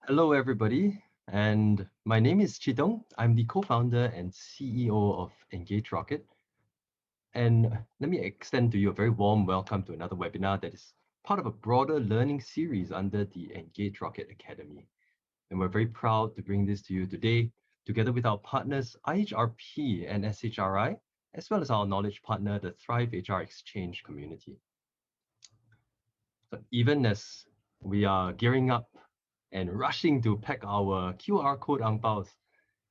Hello, everybody, and my name is Chidong. I'm the co-founder and CEO of EngageRocket. And let me extend to you a very warm welcome to another webinar that is part of a broader learning series under the EngageRocket Academy. And we're very proud to bring this to you today, together with our partners IHRP and SHRI, as well as our knowledge partner, the Thrive HR Exchange community. So even as we are gearing up and rushing to pack our QR code ang baos,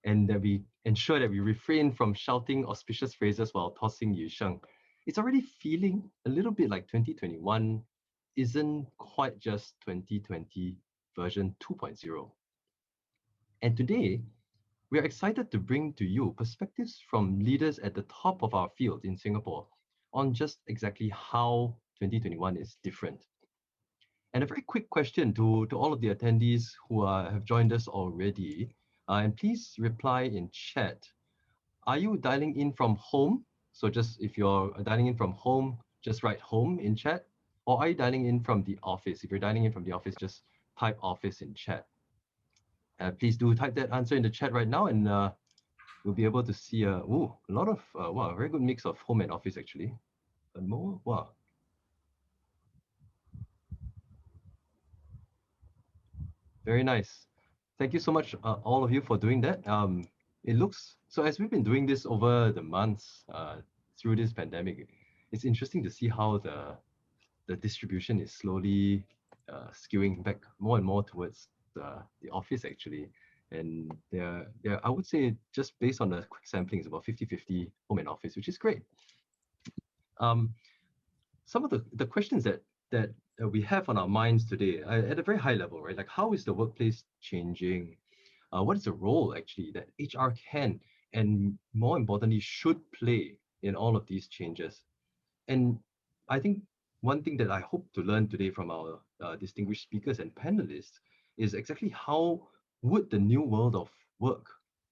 and that we ensure that we refrain from shouting auspicious phrases while tossing yu sheng, it's already feeling a little bit like 2021 isn't quite just 2020 version 2.0. And today, we are excited to bring to you perspectives from leaders at the top of our field in Singapore on just exactly how 2021 is different. And a very quick question to all of the attendees who have joined us already, and please reply in chat. Are you dialing in from home? So just if you're dialing in from home, just write home in chat. Or are you dialing in from the office? If you're dialing in from the office, just type office in chat. Please do type that answer in the chat right now, and we'll be able to see a lot of, wow, a very good mix of home and office actually. Wow. Very nice. Thank you so much, all of you, for doing that. It looks, so as we've been doing this over the months through this pandemic, it's interesting to see how the distribution is slowly skewing back more and more towards the office actually. And there, I would say, just based on the quick sampling, it's about 50-50 home and office, which is great. Some of the questions that we have on our minds today at a very high level, right? Like, how is the workplace changing? What is the role actually that HR can, and more importantly, should play in all of these changes? And I think one thing that I hope to learn today from our distinguished speakers and panelists is exactly how would the new world of work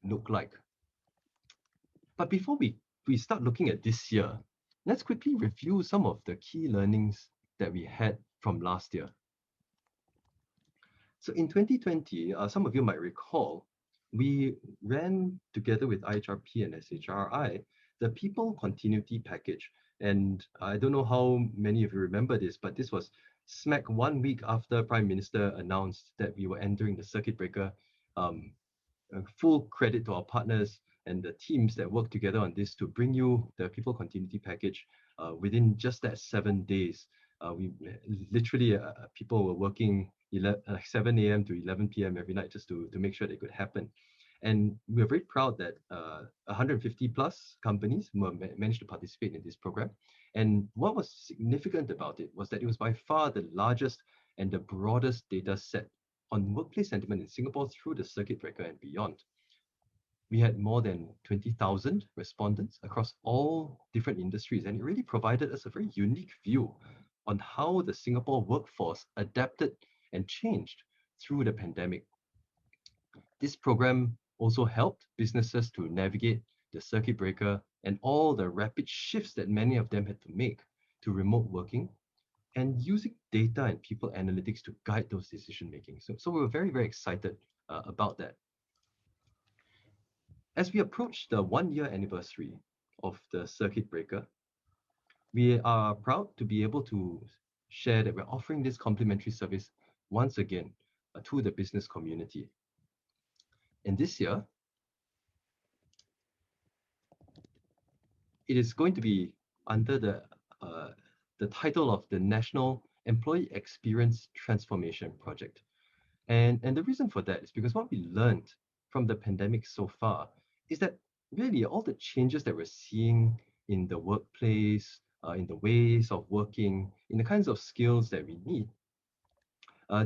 look like? But before we start looking at this year, let's quickly review some of the key learnings that we had from last year. So in 2020, some of you might recall, we ran together with IHRP and SHRI, the People Continuity Package. And I don't know how many of you remember this, but this was smack 1 week after Prime Minister announced that we were entering the circuit breaker. Full credit to our partners and the teams that worked together on this to bring you the People Continuity Package within just that 7 days. We literally, people were working 7 a.m. to 11 p.m. every night just to make sure that it could happen. And we're very proud that 150 plus companies managed to participate in this program. And what was significant about it was that it was by far the largest and the broadest data set on workplace sentiment in Singapore through the circuit breaker and beyond. We had more than 20,000 respondents across all different industries, and it really provided us a very unique view on how the Singapore workforce adapted and changed through the pandemic. This program also helped businesses to navigate the circuit breaker and all the rapid shifts that many of them had to make to remote working, and using data and people analytics to guide those decision making. So we were very, very excited about that. As we approach the 1-year anniversary of the circuit breaker, we are proud to be able to share that we're offering this complimentary service once again to the business community. And this year, it is going to be under the title of the National Employee Experience Transformation Project. And the reason for that is because what we learned from the pandemic so far is that really all the changes that we're seeing in the workplace, in the ways of working, in the kinds of skills that we need,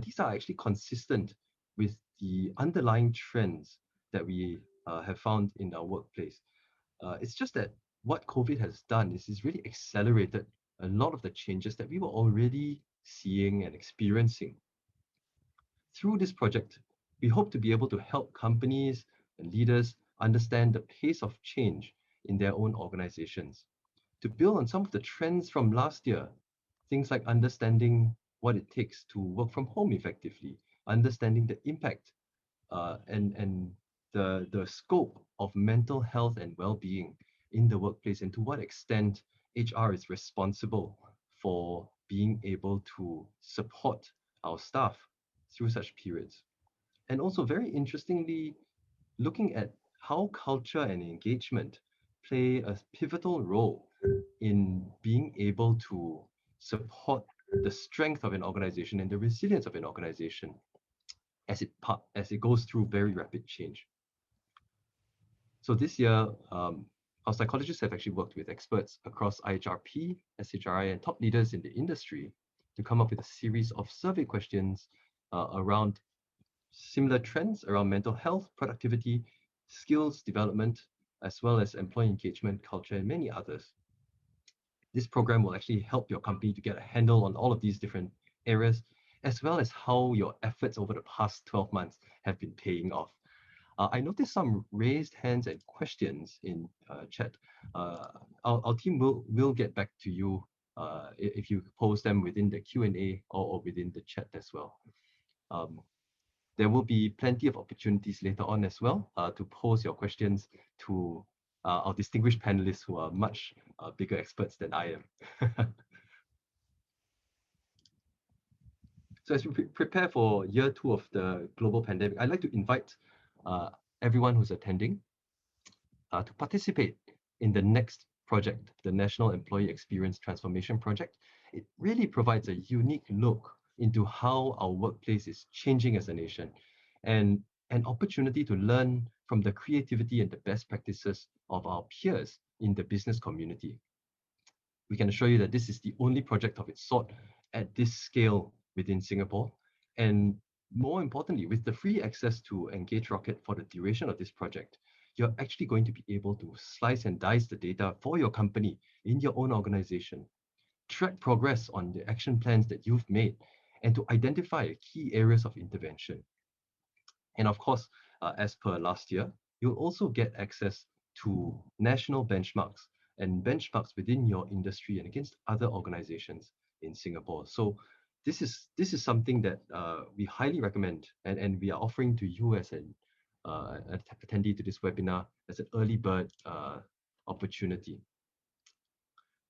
these are actually consistent with the underlying trends that we have found in our workplace. It's just that what COVID has done is it's really accelerated a lot of the changes that we were already seeing and experiencing. Through this project, we hope to be able to help companies and leaders understand the pace of change in their own organizations, to build on some of the trends from last year, things like understanding what it takes to work from home effectively, understanding the impact and the scope of mental health and well-being in the workplace, and to what extent HR is responsible for being able to support our staff through such periods. And also, very interestingly, looking at how culture and engagement play a pivotal role in being able to support the strength of an organization and the resilience of an organization as it goes through very rapid change. So this year, our psychologists have actually worked with experts across IHRP, SHRI, and top leaders in the industry to come up with a series of survey questions around similar trends around mental health, productivity, skills development, as well as employee engagement, culture, and many others. This program will actually help your company to get a handle on all of these different areas, as well as how your efforts over the past 12 months have been paying off. I noticed some raised hands and questions in chat. Our team will get back to you if you post them within the Q&A or within the chat as well. There will be plenty of opportunities later on as well to pose your questions to our distinguished panelists who are much bigger experts than I am. So as we prepare for year 2 of the global pandemic, I'd like to invite everyone who's attending to participate in the next project, the National Employee Experience Transformation Project. It really provides a unique look into how our workplace is changing as a nation, and an opportunity to learn from the creativity and the best practices of our peers in the business community. We can assure you that this is the only project of its sort at this scale within Singapore. And more importantly, with the free access to EngageRocket for the duration of this project, you're actually going to be able to slice and dice the data for your company in your own organization, track progress on the action plans that you've made, and to identify key areas of intervention. And of course, as per last year, you'll also get access to national benchmarks and benchmarks within your industry and against other organizations in Singapore. So this is something that we highly recommend, and we are offering to you as an attendee to this webinar as an early bird opportunity.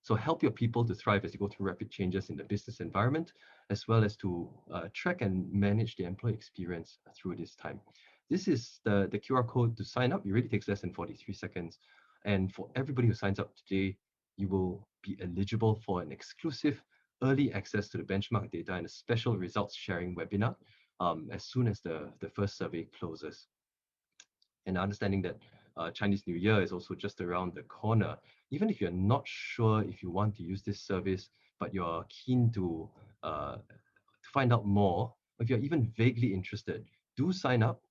So help your people to thrive as you go through rapid changes in the business environment, as well as to track and manage the employee experience through this time. This is the QR code to sign up. It really takes less than 43 seconds. And for everybody who signs up today, you will be eligible for an exclusive early access to the benchmark data and a special results sharing webinar as soon as the first survey closes. And understanding that Chinese New Year is also just around the corner, even if you're not sure if you want to use this service, but you're keen to find out more, if you're even vaguely interested, do sign up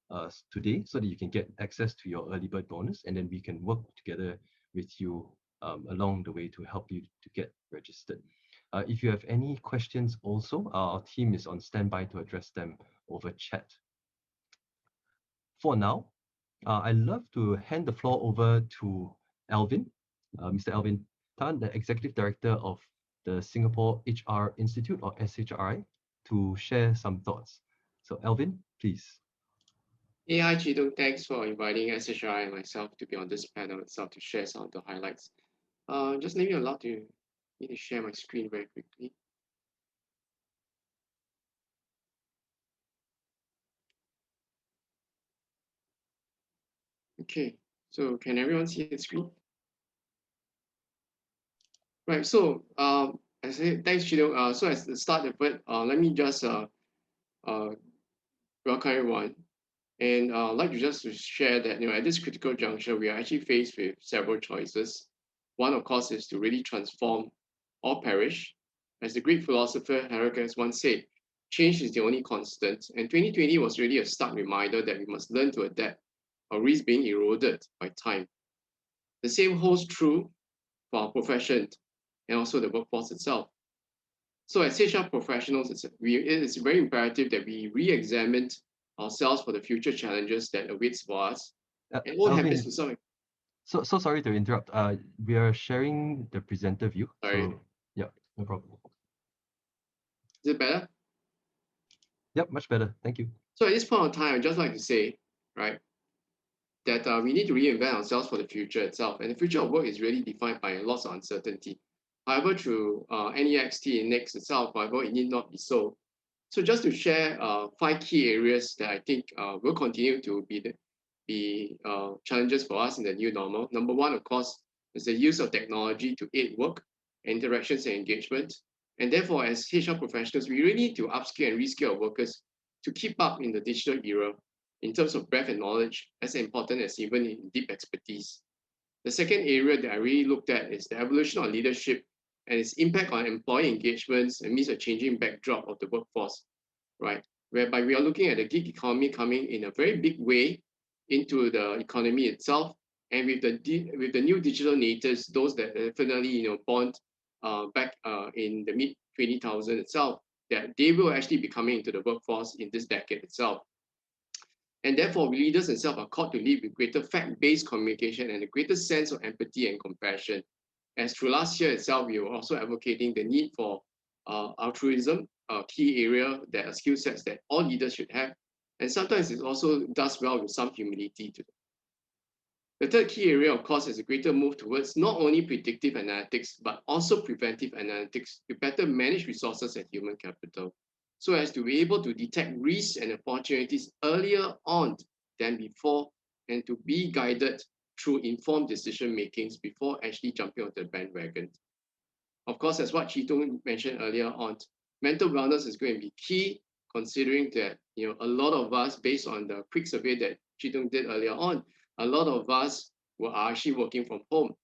today so that you can get access to your early bird bonus, and then we can work together with you along the way to help you to get registered. If you have any questions also, our team is on standby to address them over chat. For now, I'd love to hand the floor over to Alvin, Mr. Alvin Tan, the Executive Director of the Singapore HR Institute, or SHRI, to share some thoughts. So Alvin, please. Hey, hi Chidong, thanks for inviting SHRI and myself to be on this panel itself to share some of the highlights. Just let me allow me to share my screen very quickly. Okay, so can everyone see the screen? Right, so I say thanks, Chidong. So as the start of it, let me just welcome everyone. And I'd like to just share that, at this critical juncture, we are actually faced with several choices. One, of course, is to really transform or perish. As the Greek philosopher Heraclitus once said, change is the only constant. And 2020 was really a stark reminder that we must learn to adapt or risk being eroded by time. The same holds true for our profession and also the workforce itself. So as HR professionals, it is very imperative that we re-examine ourselves for the future challenges that awaits for us. And what happens to some... So sorry to interrupt. We are sharing the presenter view. Sorry. So yeah, no problem. Is it better? Yep, much better. Thank you. So at this point of time, I'd just like to say, right, that we need to reinvent ourselves for the future itself. And the future of work is really defined by lots of uncertainty. However, through NEXT and NEXT itself, however, it need not be so. So just to share 5 key areas that I think will continue to be challenges for us in the new normal. Number one, of course, is the use of technology to aid work, interactions, and engagement. And therefore, as HR professionals, we really need to upskill and reskill our workers to keep up in the digital era in terms of breadth and knowledge, as important as even in deep expertise. The second area that I really looked at is the evolution of leadership and its impact on employee engagements amidst a changing backdrop of the workforce, right? Whereby we are looking at the gig economy coming in a very big way into the economy itself, and with the new digital natives, those that definitely born back in the mid 20,000 itself, that they will actually be coming into the workforce in this decade itself. And therefore, leaders themselves are called to lead with greater fact-based communication and a greater sense of empathy and compassion. As through last year itself, we were also advocating the need for altruism, a key area that are skill sets that all leaders should have. And sometimes it also does well with some humility to them. The third key area, of course, is a greater move towards not only predictive analytics, but also preventive analytics to better manage resources and human capital, so as to be able to detect risks and opportunities earlier on than before, and to be guided through informed decision makings before actually jumping onto the bandwagon. Of course, as what Chitong mentioned earlier on, mental wellness is going to be key, considering that a lot of us, based on the quick survey that Chitong did earlier on, a lot of us were actually working from home,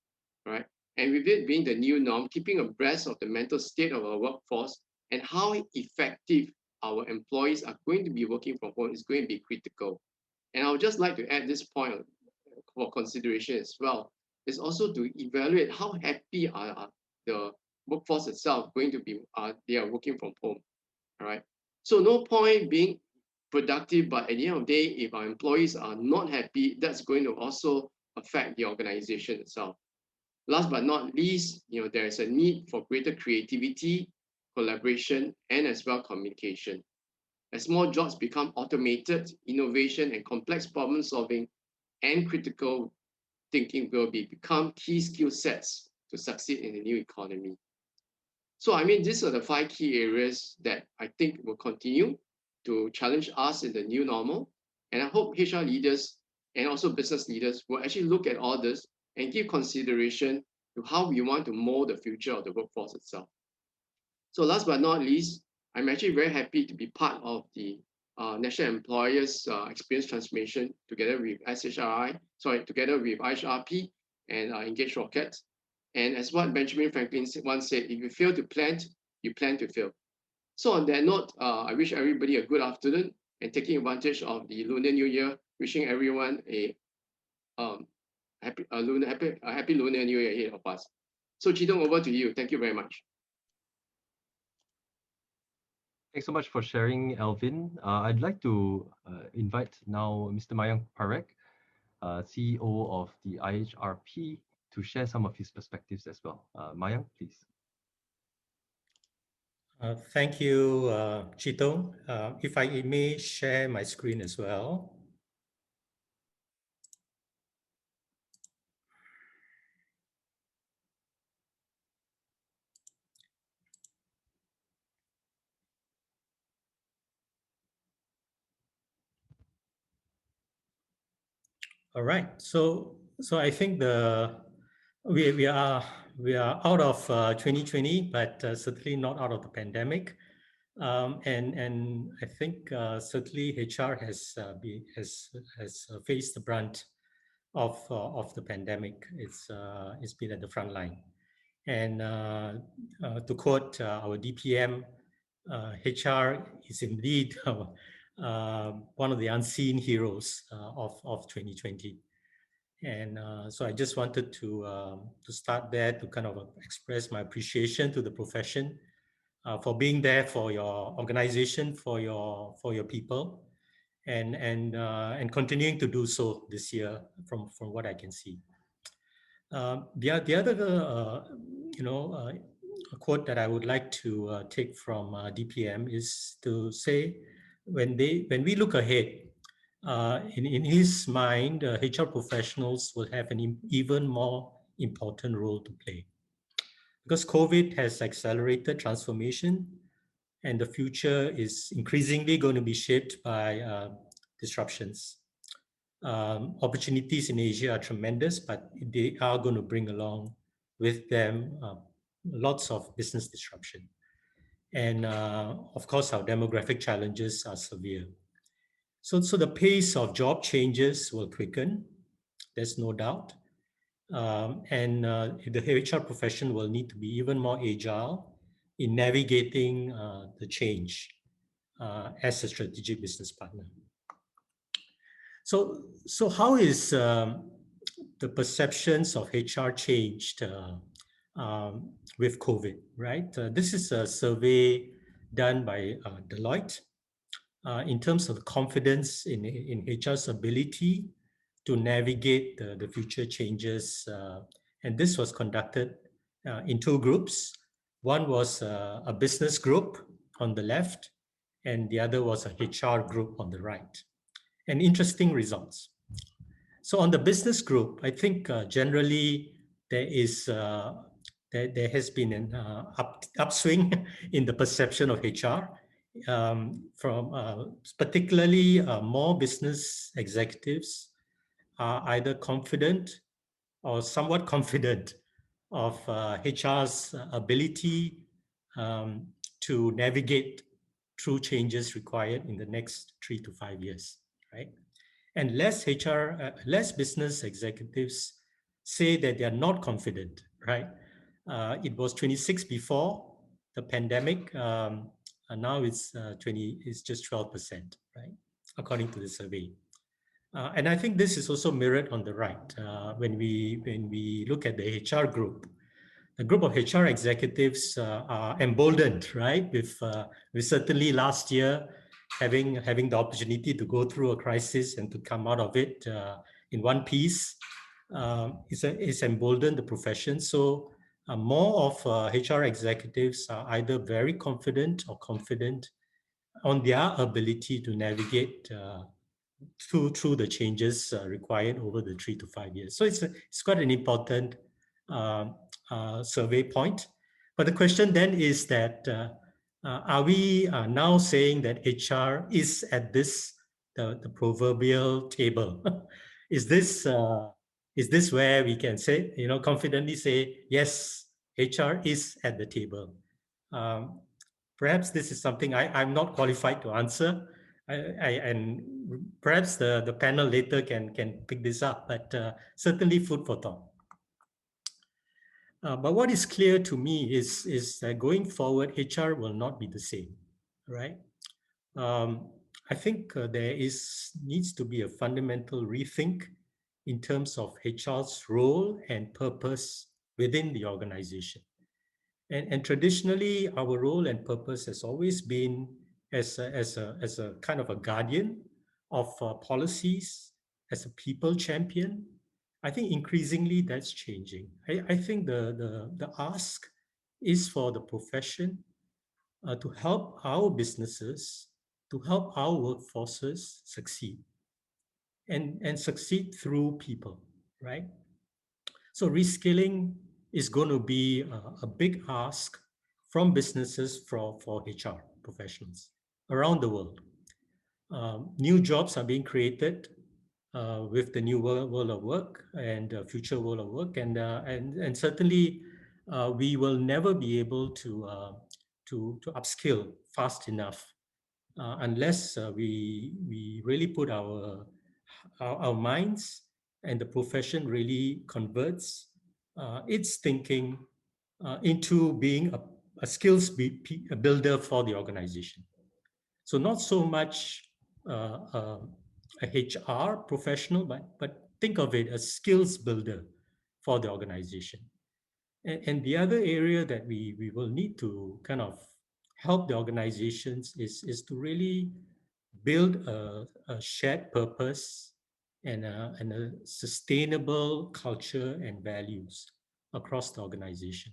right? And with it being the new norm, keeping abreast of the mental state of our workforce and how effective our employees are going to be working from home is going to be critical. And I would just like to add this point for consideration as well, is also to evaluate how happy are the workforce itself going to be, they are working from home, all right? So no point being productive, but at the end of the day, if our employees are not happy, that's going to also affect the organization itself. Last but not least, there is a need for greater creativity, collaboration, and as well communication. As more jobs become automated, innovation and complex problem solving and critical thinking will become key skill sets to succeed in the new economy. So I mean, these are the 5 key areas that I think will continue to challenge us in the new normal. And I hope HR leaders and also business leaders will actually look at all this and give consideration to how we want to mold the future of the workforce itself. So last but not least, I'm actually very happy to be part of the National Employers Experience Transformation together with SHRI, together with IHRP and EngageRocket. And as what Benjamin Franklin once said, if you fail to plant, you plan to fail. So on that note, I wish everybody a good afternoon, and taking advantage of the Lunar New Year, wishing everyone a happy Lunar New Year ahead of us. So Chitong, over to you. Thank you very much. Thanks so much for sharing, Alvin. I'd like to invite now Mr. Mayank Parekh, CEO of the IHRP, to share some of his perspectives as well. Mayank, please. Thank you, Chitong. If I may share my screen as well. All right. So I think we are out of 2020, but certainly not out of the pandemic. And I think certainly HR has faced the brunt of the pandemic. It's been at the front line. And to quote our DPM, HR is indeed one of the unseen heroes of 2020. And so I just wanted to start there to kind of express my appreciation to the profession for being there for your organization, for your people, and continuing to do so this year from what I can see. The other a quote that I would like to take from DPM is to say when we look ahead, in his mind, HR professionals will have an even more important role to play because COVID has accelerated transformation, and the future is increasingly going to be shaped by disruptions. Opportunities in Asia are tremendous, but they are going to bring along with them lots of business disruption. And of course, our demographic challenges are severe. So the pace of job changes will quicken, there's no doubt. And the HR profession will need to be even more agile in navigating the change as a strategic business partner. So how is the perceptions of HR changed with COVID, right? This is a survey done by Deloitte in terms of confidence in HR's ability to navigate the future changes. And this was conducted in two groups. One was a business group on the left, and the other was a HR group on the right. And interesting results. So on the business group, I think generally there has been an upswing in the perception of HR from particularly more business executives are either confident or somewhat confident of HR's ability to navigate through changes required in the next 3 to 5 years, right? And less business executives say that they are not confident, right? It was 26 before the pandemic, and now it's just 12%, right? According to the survey. And I think this is also mirrored on the right. When we look at the HR group, the group of HR executives are emboldened, right? With certainly last year having the opportunity to go through a crisis and to come out of it in one piece, it's emboldened the profession. So more of HR executives are either very confident or confident on their ability to navigate through the changes required over the 3 to 5 years. So it's quite an important survey point. But the question then is that are we now saying that HR is at the proverbial table? Is this where we can say, confidently say, yes, HR is at the table? Perhaps this is something I'm not qualified to answer. And perhaps the panel later can pick this up, but certainly food for thought. But what is clear to me is that going forward, HR will not be the same, right? I think there needs to be a fundamental rethink in terms of HR's role and purpose within the organization. And traditionally, our role and purpose has always been as a kind of a guardian of policies, as a people champion. I think increasingly that's changing. I think the ask is for the profession to help our businesses, to help our workforces succeed and succeed through people, right? So reskilling is going to be a big ask from businesses for HR professionals around the world. New jobs are being created with the new world of work and future world of work, and certainly we will never be able to upskill fast enough unless we really put our minds, and the profession really converts its thinking into being a skills builder for the organization. So not so much a HR professional, but think of it as skills builder for the organization. And the other area that we will need to kind of help the organizations is to really build a shared purpose and a sustainable culture and values across the organization.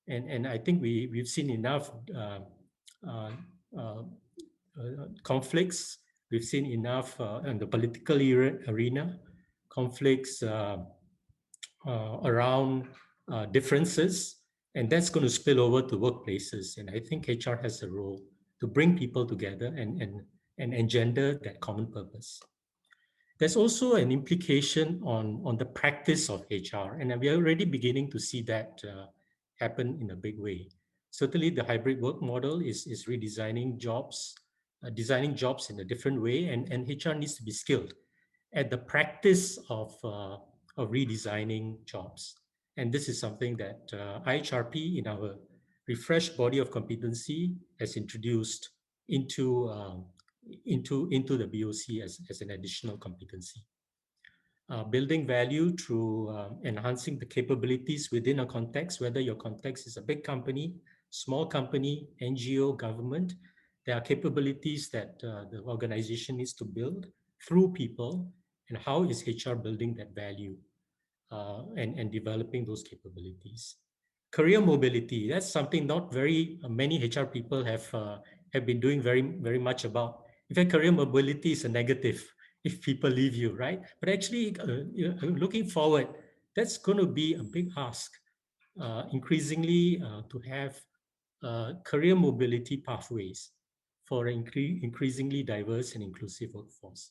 And I think we've seen enough conflicts. We've seen enough in the political arena, conflicts around differences, and that's going to spill over to workplaces. And I think HR has a role to bring people together and engender that common purpose. There's also an implication on the practice of HR, and we are already beginning to see that happen in a big way. Certainly, the hybrid work model is redesigning jobs, designing jobs in a different way, and HR needs to be skilled at the practice of redesigning jobs. And this is something that IHRP in our refreshed body of competency has introduced into the BOC as an additional competency. Building value through enhancing the capabilities within a context, whether your context is a big company, small company, NGO, government, there are capabilities that the organization needs to build through people, and how is HR building that value and developing those capabilities. Career mobility, that's something not very many HR people have been doing very much about. In fact, career mobility is a negative if people leave you, right? But actually, looking forward, that's going to be a big ask, increasingly to have career mobility pathways for an increasingly diverse and inclusive workforce.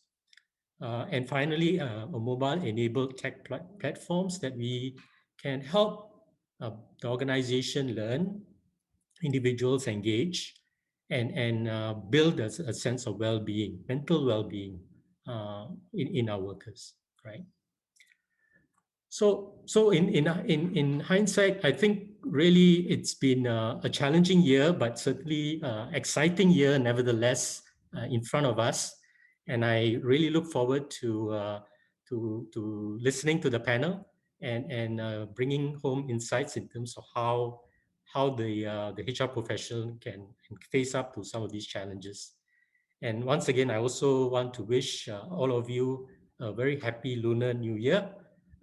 And finally, mobile-enabled tech platforms that we can help the organization learn, individuals engage, and build a sense of well-being, mental well-being in our workers, right? So in hindsight, I think really it's been a challenging year, but certainly exciting year nevertheless in front of us. And I really look forward to listening to the panel and bringing home insights in terms of how the HR professional can face up to some of these challenges. And once again, I also want to wish all of you a very happy Lunar New Year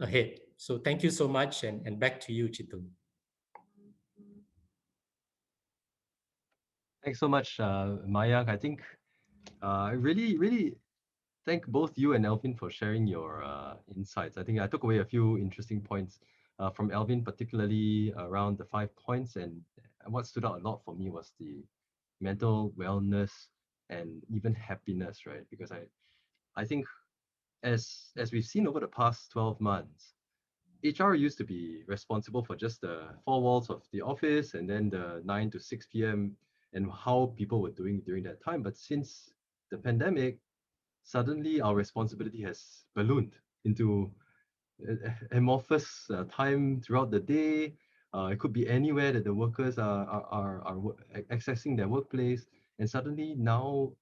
ahead. So thank you so much, and back to you, Chitung. Thanks so much, Mayank. I think I really thank both you and Alvin for sharing your insights. I think I took away a few interesting points from Alvin, particularly around the 5 points. And what stood out a lot for me was the mental wellness and even happiness, right? Because I think as we've seen over the past 12 months, HR used to be responsible for just the 4 walls of the office and then the 9 to 6 p.m. and how people were doing during that time. But since the pandemic, suddenly our responsibility has ballooned into amorphous time throughout the day. It could be anywhere that the workers are accessing their workplace, and suddenly now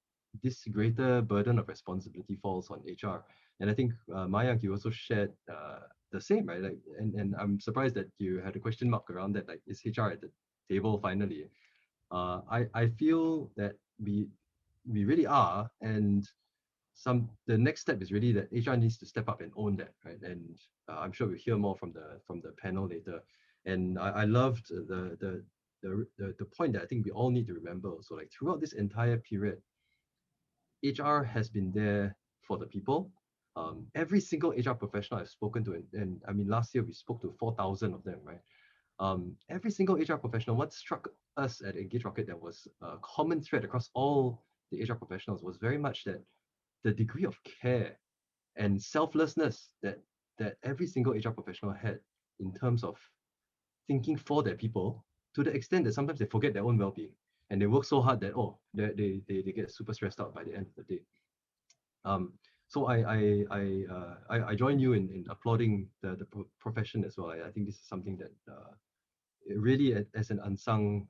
this greater burden of responsibility falls on HR. And I think Mayank, you also shared the same, right? Like, and I'm surprised that you had a question mark around that. Like, is HR at the table finally? I feel that we really are, and the next step is really that HR needs to step up and own that, right? And I'm sure we'll hear more from the panel later. And I loved the point that I think we all need to remember. So like throughout this entire period, HR has been there for the people. Every single HR professional I've spoken to, and I mean last year we spoke to 4,000 of them, right? Every single HR professional, what struck us at EngageRocket that was a common thread across all the HR professionals was very much that the degree of care and selflessness that every single HR professional had in terms of thinking for their people, to the extent that sometimes they forget their own well-being and they work so hard that they get super stressed out by the end of the day. So I join you in applauding the profession as well. I think this is something that really as an unsung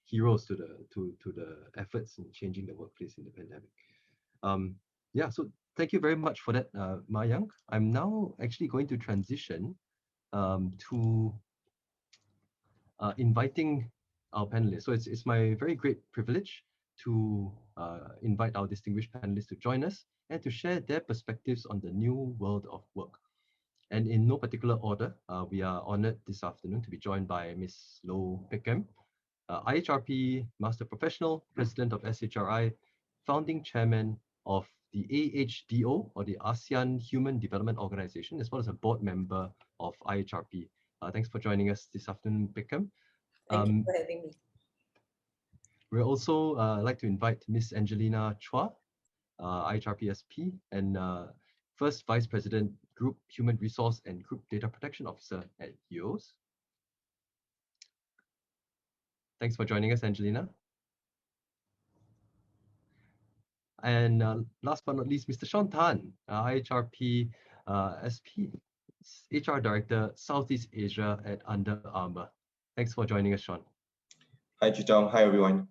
heroes to the efforts in changing the workplace in the pandemic. Yeah, so thank you very much for that, Mayank. I'm now actually going to transition to inviting our panelists. So it's my very great privilege to invite our distinguished panelists to join us and to share their perspectives on the new world of work. And in no particular order, we are honored this afternoon to be joined by Ms. Low Peckham, IHRP Master Professional, President of SHRI, founding chairman of the AHDO, or the ASEAN Human Development Organization, as well as a board member of IHRP. Thanks for joining us this afternoon, Peckham. Thank you for having me. We'd also like to invite Miss Angelina Chua, IHRP SP, and first Vice President, Group Human Resource and Group Data Protection Officer at EOS. Thanks for joining us, Angelina. And last but not least, Mr. Shawn Tan, IHRP SP, HR Director, Southeast Asia at Under Armour. Thanks for joining us, Shawn. Hi, Chitong. Hi, everyone.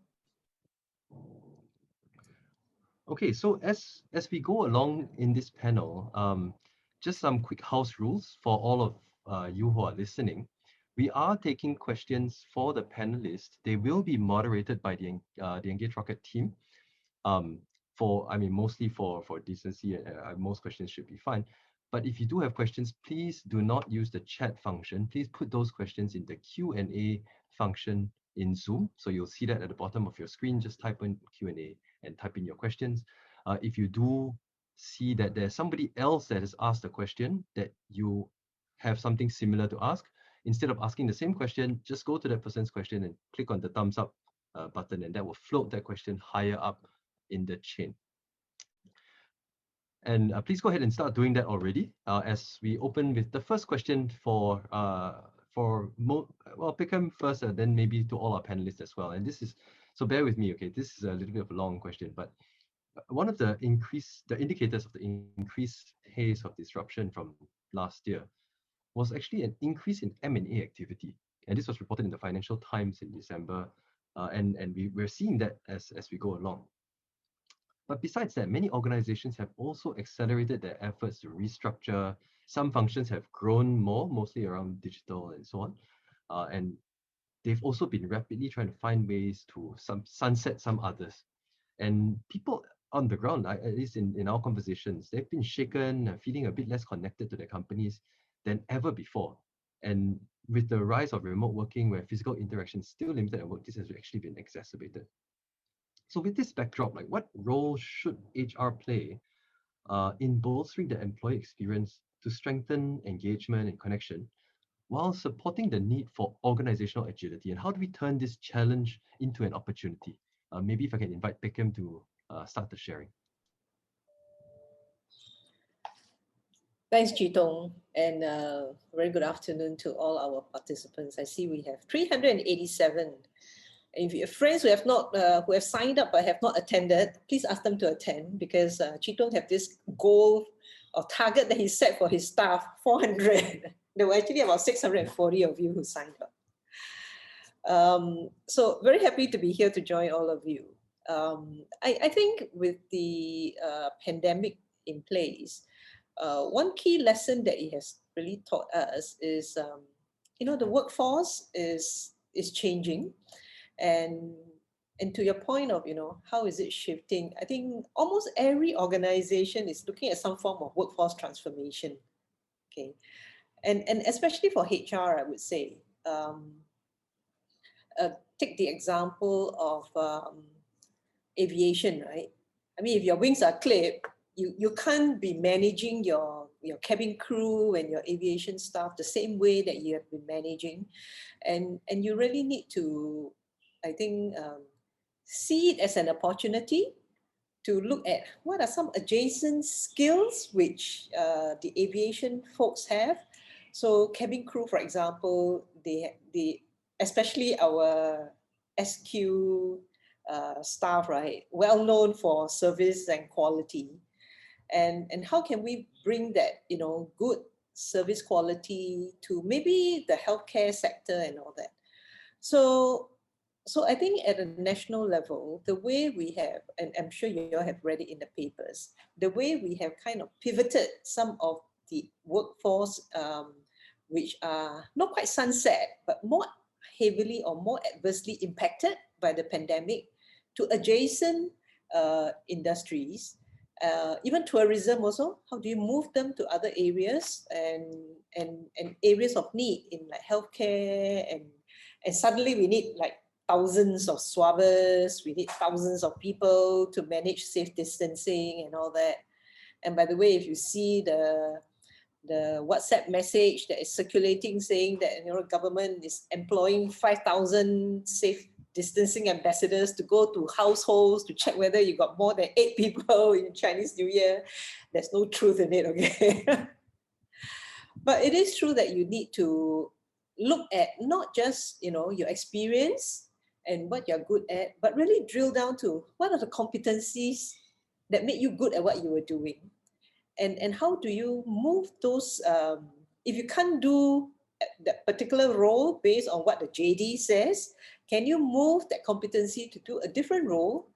Okay, so as we go along in this panel, just some quick house rules for all of you who are listening. We are taking questions for the panelists. They will be moderated by the EngageRocket team. Mostly for decency, most questions should be fine. But if you do have questions, please do not use the chat function. Please put those questions in the Q&A function in Zoom. So you'll see that at the bottom of your screen. Just type in Q&A and type in your questions. If you do see that there's somebody else that has asked a question that you have something similar to ask, instead of asking the same question, just go to that person's question and click on the thumbs up button, and that will float that question higher up in the chain. And please go ahead and start doing that already as we open with the first question for Peckham first, and then maybe to all our panelists as well. And this is, so bear with me, okay, this is a little bit of a long question, but one of the indicators of the increased pace of disruption from last year was actually an increase in M&A activity. And this was reported in the Financial Times in December. And we're seeing that as we go along. But besides that, many organizations have also accelerated their efforts to restructure. Some functions have grown more, mostly around digital and so on. And they've also been rapidly trying to find ways to sunset some others. And people on the ground, at least in our conversations, they've been shaken, feeling a bit less connected to their companies than ever before. And with the rise of remote working, where physical interaction is still limited at work, this has actually been exacerbated. So with this backdrop, like, what role should HR play in bolstering the employee experience to strengthen engagement and connection while supporting the need for organizational agility? And how do we turn this challenge into an opportunity? Maybe if I can invite Peckham to start the sharing. Thanks, Chitong, and very good afternoon to all our participants. I see we have 387. And if you have friends who have not, who have signed up but have not attended, please ask them to attend, because Chitong have this goal or target that he set for his staff, 400. There were actually about 640 of you who signed up. So very happy to be here to join all of you. I think with the pandemic in place, one key lesson that it has really taught us is, the workforce is changing. And to your point of, how is it shifting? I think almost every organization is looking at some form of workforce transformation. Okay, and especially for HR, I would say, take the example of aviation, right? I mean, if your wings are clipped, you can't be managing your cabin crew and your aviation staff the same way that you have been managing, and you really need to, I think, see it as an opportunity to look at what are some adjacent skills which the aviation folks have. So cabin crew, for example, they especially our SQ staff, right, well known for service and quality, and how can we bring that, good service quality to maybe the healthcare sector and all that. So I think at a national level, the way we have, and I'm sure you all have read it in the papers, the way we have kind of pivoted some of the workforce, which are not quite sunset, but more heavily or more adversely impacted by the pandemic, to adjacent industries, even tourism also. How do you move them to other areas and areas of need in like healthcare, and suddenly we need like thousands of swabbers, we need thousands of people to manage safe distancing and all that. And by the way, if you see the WhatsApp message that is circulating saying that government is employing 5,000 safe distancing ambassadors to go to households to check whether you got more than 8 people in Chinese New Year, there's no truth in it, okay? But it is true that you need to look at not just your experience and what you're good at, but really drill down to what are the competencies that make you good at what you were doing. And how do you move those, if you can't do that particular role based on what the JD says, can you move that competency to do a different role?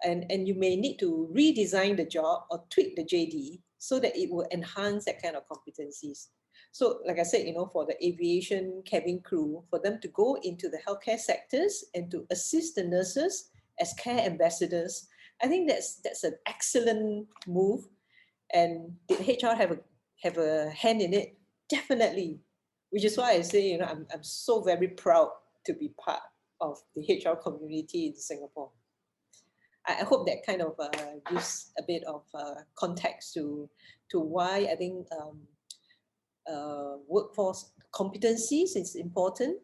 And you may need to redesign the job or tweak the JD so that it will enhance that kind of competencies. So like I said, for the aviation cabin crew, for them to go into the healthcare sectors and to assist the nurses as care ambassadors, I think that's an excellent move. And did HR have a hand in it? Definitely, which is why I say, I'm so very proud to be part of the HR community in Singapore. I hope that kind of gives a bit of context to why I think workforce competencies is important,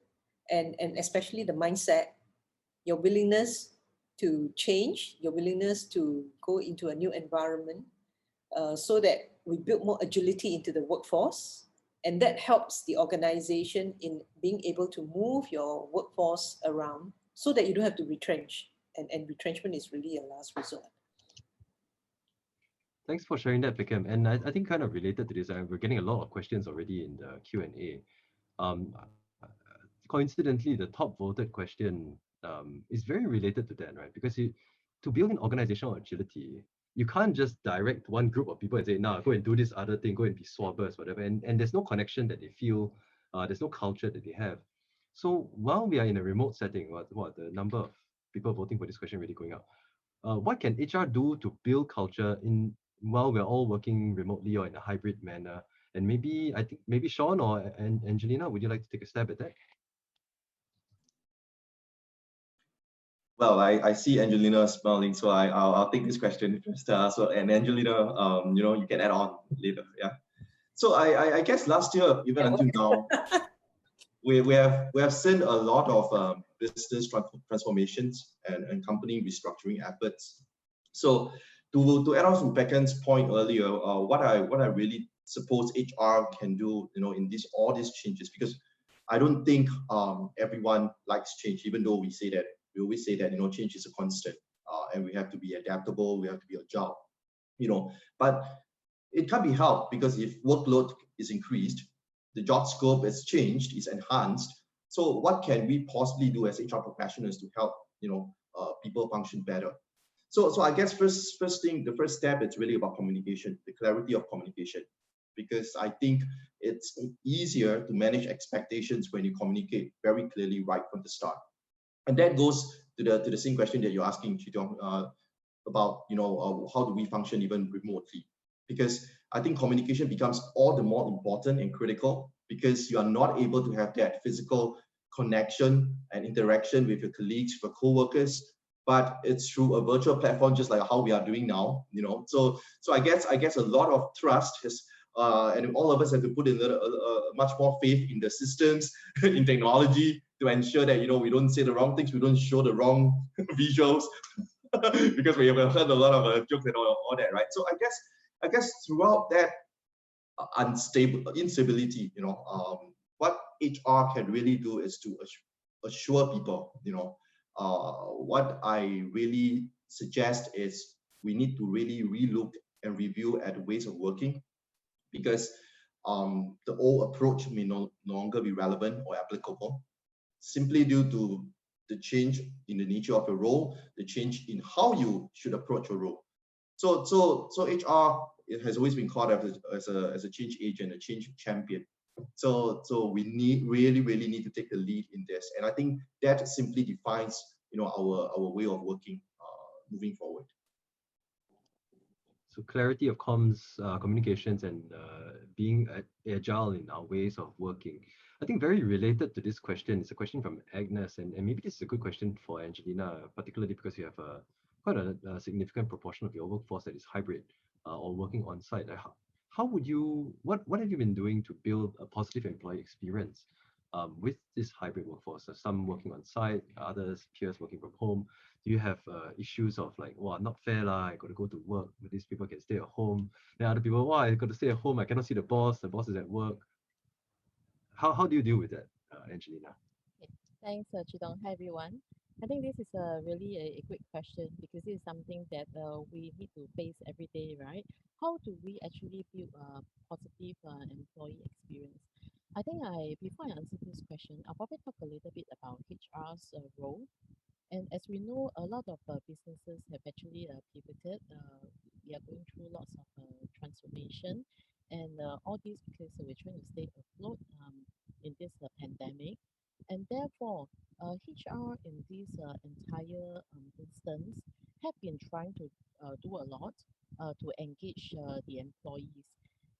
and especially the mindset, your willingness to change, your willingness to go into a new environment, so that we build more agility into the workforce, and that helps the organization in being able to move your workforce around so that you don't have to retrench, and retrenchment is really a last resort. Thanks for sharing that, Peck. And I think kind of related to this, we're getting a lot of questions already in the Q&A. Coincidentally, the top voted question is very related to that, right? Because to build an organizational agility, you can't just direct one group of people and say, "Now go and do this other thing, go and be swabbers," whatever. And there's no connection that they feel, there's no culture that they have. So while we are in a remote setting, what the number of people voting for this question really going up? What can HR do to build culture while we're all working remotely or in a hybrid manner? And maybe Shawn or Angelina, would you like to take a stab at that? Well, I see Angelina smiling, so I'll take this question first. And Angelina, you can add on later. Yeah. So I guess last year, even until now, we have seen a lot of business transformations and company restructuring efforts. So to add on to Peck's point earlier, what I really suppose HR can do, in all these changes, because I don't think everyone likes change, even though we always say that change is a constant, and we have to be adaptable, we have to be agile, but it can't be helped, because if workload is increased, the job scope is changed, is enhanced. So what can we possibly do as HR professionals to help people function better? So I guess the first step, it's really about communication, the clarity of communication, because I think it's easier to manage expectations when you communicate very clearly right from the start. And that goes to the same question that you're asking, Chidong, about how do we function even remotely? Because I think communication becomes all the more important and critical, because you are not able to have that physical connection and interaction with your colleagues, your co-workers, but it's through a virtual platform, just like how we are doing now. So I guess a lot of trust has, and all of us have to put in much more faith in the systems, in technology, to ensure that we don't say the wrong things, we don't show the wrong visuals, because we have heard a lot of jokes and all that, right? So I guess throughout that instability, what HR can really do is to assure people. What I really suggest is we need to really relook and review at ways of working, because the old approach may no longer be relevant or applicable, simply due to the change in the nature of your role, the change in how you should approach your role. So HR, it has always been called as a change agent, a change champion. So we really need to take the lead in this, and I think that simply defines our way of working moving forward. So clarity of comms, communications, and being agile in our ways of working. I think very related to this question is a question from Agnes, and maybe this is a good question for Angelina, particularly because you have quite a significant proportion of your workforce that is hybrid or working on site. How would you, what have you been doing to build a positive employee experience with this hybrid workforce? Some working on site, others, peers working from home. Do you have issues of like, wow, not fair lah, I got to go to work, but these people can stay at home. Then other people, wow, I got to stay at home, I cannot see the boss is at work. How do you deal with that, Angelina? Okay. Thanks, Chidong. Hi, everyone. I think this is really a quick question because this is something that we need to face every day, right? How do we actually build a positive employee experience? I think before I answer this question, I'll probably talk a little bit about HR's role. And as we know, a lot of businesses have actually pivoted. We are going through lots of transformation, and all this because we're trying to stay afloat in this pandemic. And therefore, HR in this entire instance have been trying to do a lot to engage the employees.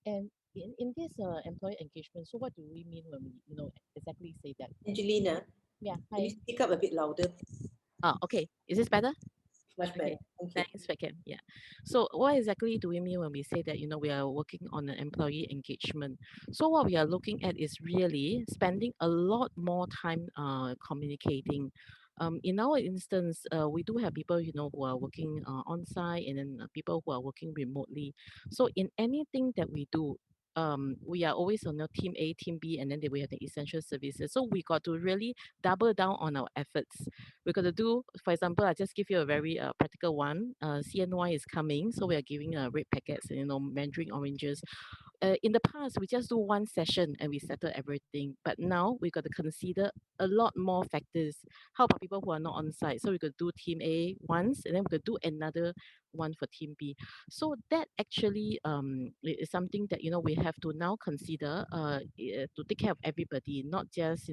And in this employee engagement, so what do we mean when we, exactly say that? Angelina, Yeah, can you hi. speak up a bit louder? Okay. Is this better? Much better. Okay. Thank you. Thanks, Peck. Yeah. So what exactly do we mean when we say that, we are working on an employee engagement? So what we are looking at is really spending a lot more time communicating. In our instance, we do have people, who are working on site, and then people who are working remotely. So in anything that we do, we are always on team A, team B, and then we have the essential services. So we got to really double down on our efforts. We got to do, for example, I just give you a very practical one. CNY is coming, so we are giving red packets, Mandarin oranges. In the past, we just do one session and we settle everything. But now we got to consider a lot more factors. How about people who are not on site? So we could do team A once, and then we could do another one for team B. So that actually is something that we have to now consider to take care of everybody, not just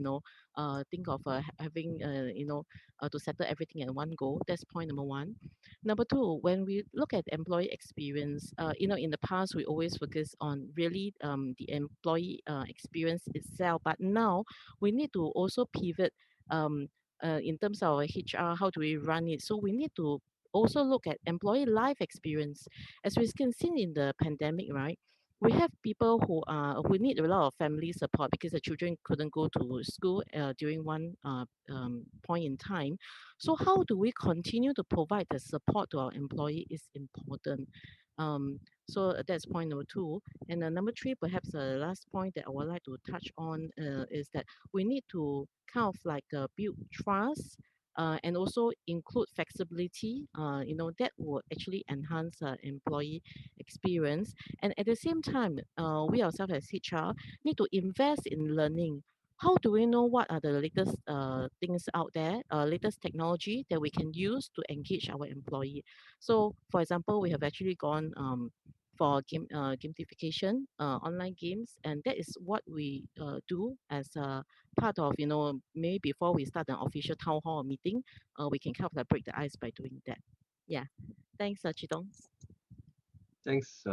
think of having to settle everything at one go. That's point number one. Number two, when we look at employee experience, in the past we always focus on really the employee experience itself, but now we need to also pivot in terms of our HR. How do we run it? So we need to also look at employee life experience. As we can see in the pandemic, right? We have people who need a lot of family support because the children couldn't go to school during one point in time. So how do we continue to provide the support to our employee is important. So that's point number two. And number three, perhaps the last point that I would like to touch on is that we need to kind of like build trust and also include flexibility, that will actually enhance employee experience. And at the same time, we ourselves as HR need to invest in learning. How do we know what are the latest things out there, latest technology that we can use to engage our employee? So, for example, we have actually gone for gamification, online games, and that is what we do as a part of, maybe before we start an official town hall meeting, we can kind of like break the ice by doing that. Yeah. Thanks, Chidong. Thanks,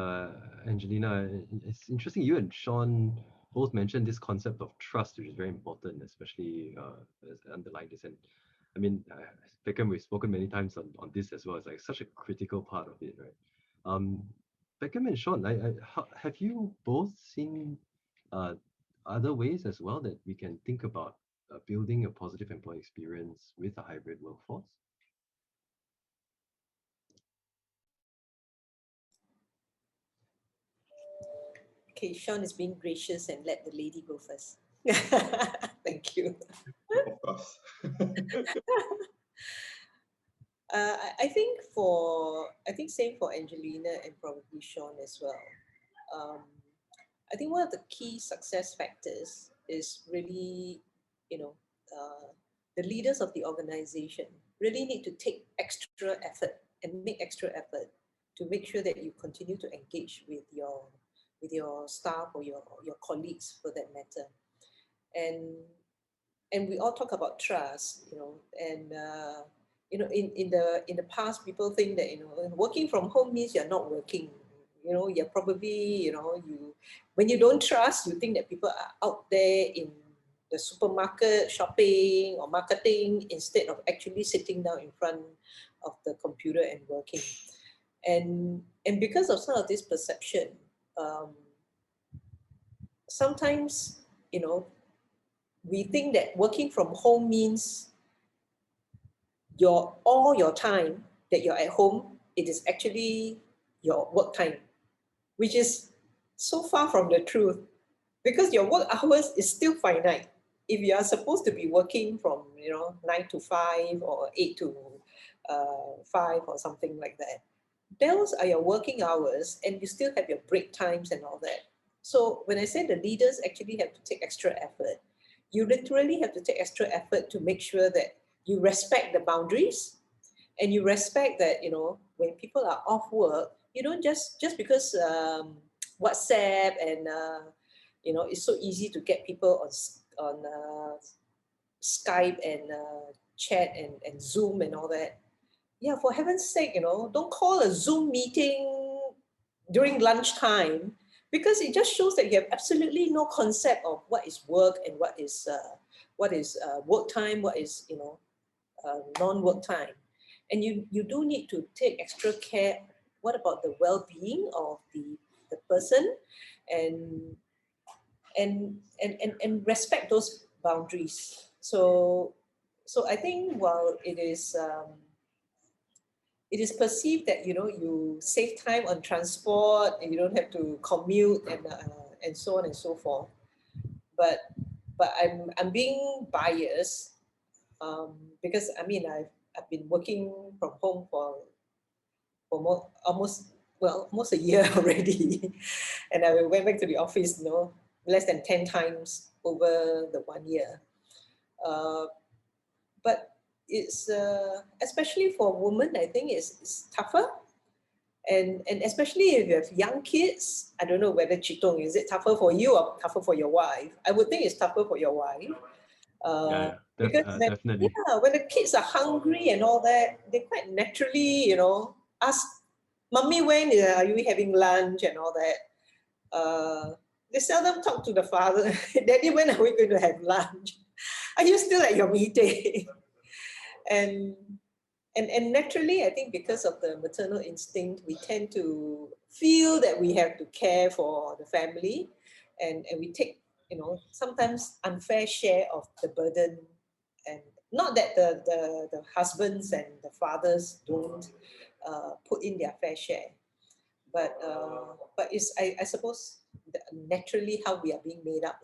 Angelina. It's interesting. You and Shawn both mentioned this concept of trust, which is very important, especially as underlying this. And I mean, Beckham, we've spoken many times on this as well. It's like such a critical part of it, right? Beckham and Shawn, have you both seen other ways as well that we can think about building a positive employee experience with a hybrid workforce? Okay, Shawn is being gracious and let the lady go first. Thank you. Of course. I think same for Angelina and probably Shawn as well. I think one of the key success factors is really, the leaders of the organization really need to take extra effort and make extra effort to make sure that you continue to engage with your staff or your colleagues for that matter. And we all talk about trust, and in the past, people think that working from home means you're not working. You're probably when you don't trust, you think that people are out there in the supermarket, shopping or marketing, instead of actually sitting down in front of the computer and working. And because of some of this perception, sometimes, you know, we think that working from home means all your time that you're at home, it is actually your work time, which is so far from the truth, because your work hours is still finite. If you are supposed to be working from 9 to 5 or 8 to 5 or something like that, those are your working hours, and you still have your break times and all that. So when I say the leaders actually have to take extra effort, you literally have to take extra effort to make sure that you respect the boundaries, and you respect that, when people are off work, you don't just because WhatsApp and it's so easy to get people on Skype and chat and Zoom and all that. Yeah, for heaven's sake, don't call a Zoom meeting during lunchtime, because it just shows that you have absolutely no concept of what is work and what is work time, what is non-work time. And you do need to take extra care. What about the well-being of the person, and respect those boundaries. So I think while it is perceived that you save time on transport and you don't have to commute and so on and so forth, but I'm being biased because I mean I've been working from home for almost a year already, and I went back to the office less than 10 times over the 1 year. But it's especially for women, I think it's tougher, and especially if you have young kids. I don't know whether Chitong, is it tougher for you or tougher for your wife? I would think it's tougher for your wife. Because definitely. when the kids are hungry and all that, they quite naturally, ask, "Mommy, when are you having lunch?" and all that. They seldom talk to the father. "Daddy, when are we going to have lunch? Are you still at your meeting?" And naturally, I think because of the maternal instinct, we tend to feel that we have to care for the family, and we take sometimes unfair share of the burden. And not that the husbands and the fathers don't put in their fair share, but it's I suppose naturally how we are being made up.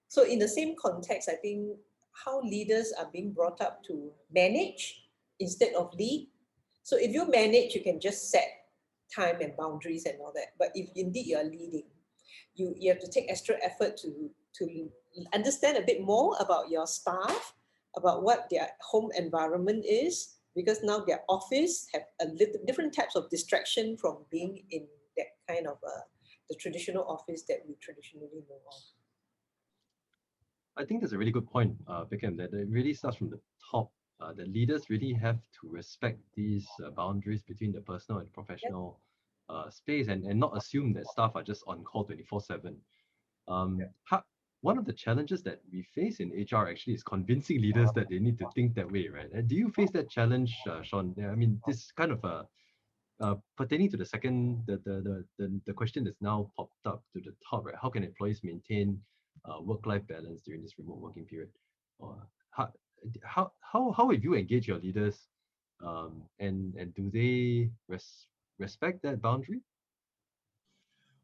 So in the same context, I think how leaders are being brought up to manage instead of lead. So if you manage, you can just set time and boundaries and all that. But if indeed you are leading, you have to take extra effort to understand a bit more about your staff, about what their home environment is, because now their office have a little different types of distraction from being in that kind of the traditional office that we traditionally know of. I think that's a really good point, Beckham, that it really starts from the top. The leaders really have to respect these boundaries between the personal and professional space, and not assume that staff are just on call 24/7. One of the challenges that we face in HR actually is convincing leaders that they need to think that way, right? Do you face that challenge, Shawn? Yeah, I mean, this kind of pertaining to the second, the question that's now popped up to the top, right? How can employees maintain work-life balance during this remote working period? Or how have you engaged your leaders, and do they respect that boundary?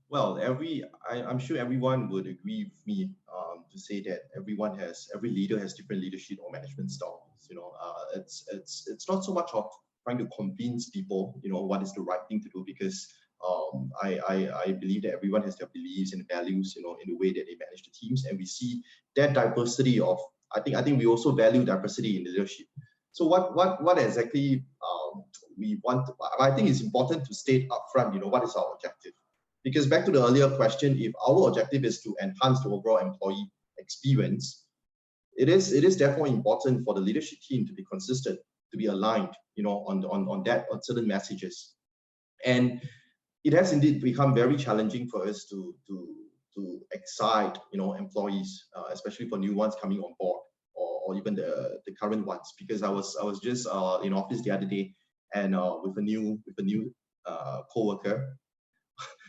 Well, I'm sure everyone would agree with me to say that every leader has different leadership or management styles. It's not so much of trying to convince people, what is the right thing to do, because I believe that everyone has their beliefs and values, in the way that they manage the teams, and we see that diversity of. I think we also value diversity in leadership. So what exactly we want? I think it's important to state upfront, what is our objective. Because back to the earlier question, if our objective is to enhance the overall employee experience, it is therefore important for the leadership team to be consistent, to be aligned, on certain messages. And it has indeed become very challenging for us to excite, employees, especially for new ones coming on board, or even the current ones. Because I was just in office the other day, and with a new co-worker.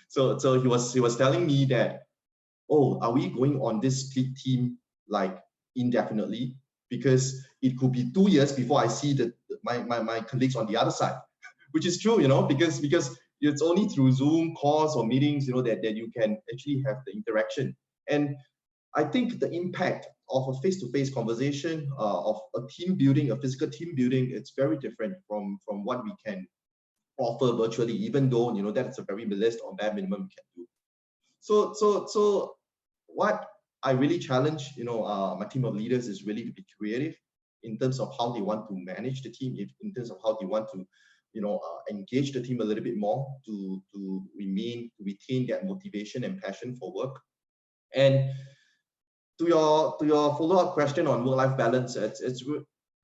So he was telling me that, oh, are we going on this split team like indefinitely? Because it could be 2 years before I see my colleagues on the other side, which is true, because it's only through Zoom calls or meetings, that you can actually have the interaction. And I think the impact of a face-to-face conversation, of a team building, a physical team building, it's very different from what we can offer virtually, even though that's a very modest or bare minimum we can do. So what I really challenge my team of leaders is really to be creative in terms of how they want to manage the team, in terms of how they want to engage the team a little bit more to retain that motivation and passion for work. And to your follow-up question on work-life balance,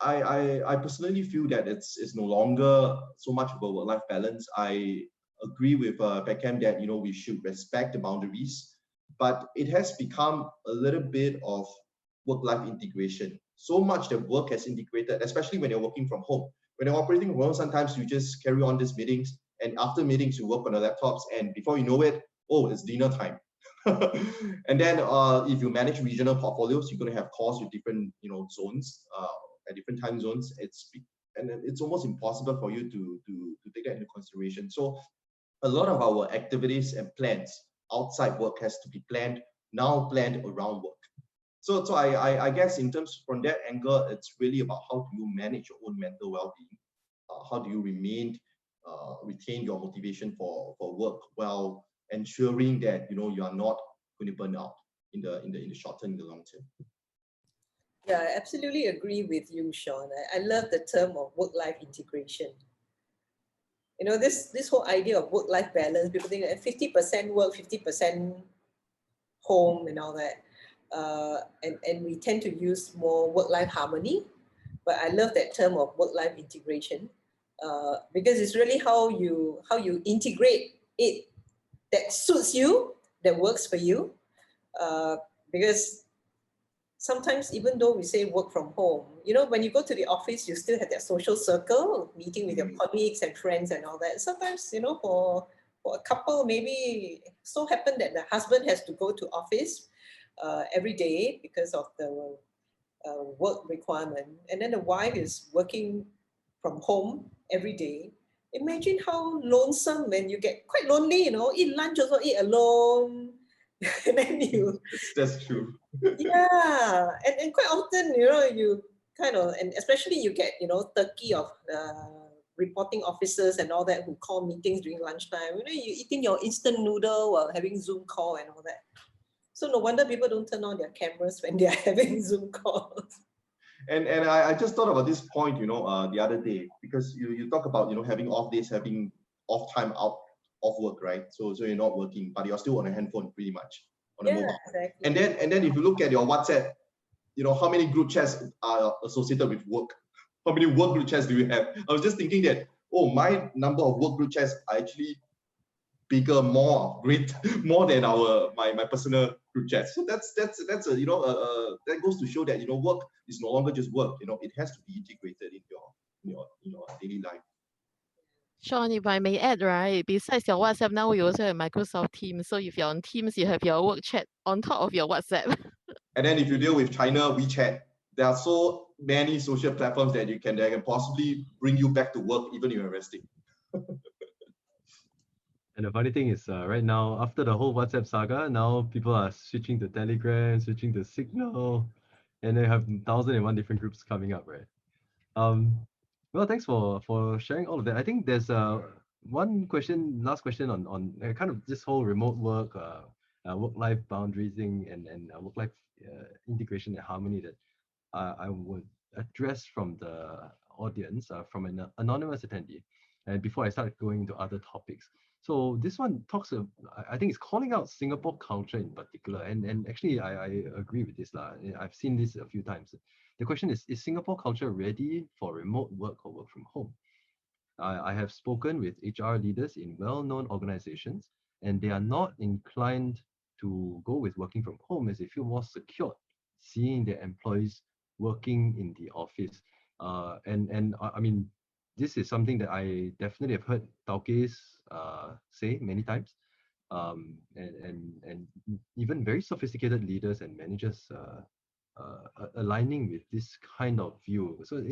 I personally feel that it's no longer so much of a work-life balance. I agree with Peck that we should respect the boundaries, but it has become a little bit of work-life integration. So much that work has integrated, especially when you're working from home. When you're operating from home, sometimes you just carry on these meetings, and after meetings you work on the laptops, and before you know it, oh, it's dinner time. And then if you manage regional portfolios, you're going to have calls with different zones, at different time zones. It's almost impossible for you to take that into consideration. So a lot of our activities and plans outside work has to be planned around work. So I guess in terms from that angle, it's really about how do you manage your own mental well-being, how do you retain your motivation for work while ensuring that you are not going to burn out in the short term, in the long term. Yeah, I absolutely agree with you, Shawn. I love the term of work-life integration. This whole idea of work-life balance, people think that 50% work, 50% home and all that. And we tend to use more work-life harmony, but I love that term of work-life integration, because it's really how you integrate it that suits you, that works for you. Because sometimes, even though we say work from home, when you go to the office, you still have that social circle, meeting with your colleagues and friends and all that. Sometimes, for a couple, maybe so happen that the husband has to go to office every day because of the work requirement, and then the wife is working from home every day. Imagine how lonesome, when you get quite lonely, eat lunch also eat alone. And then that's true. Yeah, and quite often, you kind of, and especially you get, 30 of reporting officers and all that who call meetings during lunchtime. You eating your instant noodle while having Zoom call and all that. So no wonder people don't turn on their cameras when they are having Zoom calls. And I just thought about this point, the other day, because you talk about having off days, having off time out of work, right? So you're not working, but you're still on a handphone pretty much, on a mobile. Exactly. And then if you look at your WhatsApp, how many group chats are associated with work? How many work group chats do you have? I was just thinking that, oh, my number of work group chats are actually bigger, more than my personal group chats. So that's a that goes to show that work is no longer just work. It has to be integrated in your daily life. Shawn, if I may add, right, besides your WhatsApp, now we also have Microsoft Teams. So if you're on Teams, you have your work chat on top of your WhatsApp. And then if you deal with China, WeChat, there are so many social platforms that can possibly bring you back to work even if you're resting. And the funny thing is, right now, after the whole WhatsApp saga, now people are switching to Telegram, switching to Signal, and they have 1,001 different groups coming up, right? Well, thanks for sharing all of that. I think there's last question on kind of this whole remote work, work-life boundary thing, and work-life integration and harmony that I would address from the audience, from an anonymous attendee, and before I start going into other topics. So this one talks of, I think it's calling out Singapore culture in particular, and actually I agree with this. I've seen this a few times. The question is Singapore culture ready for remote work or work from home? I have spoken with HR leaders in well-known organizations, and they are not inclined to go with working from home as they feel more secure seeing their employees working in the office. I mean, this is something that I definitely have heard Tauke's say many times, and even very sophisticated leaders and managers aligning with this kind of view. So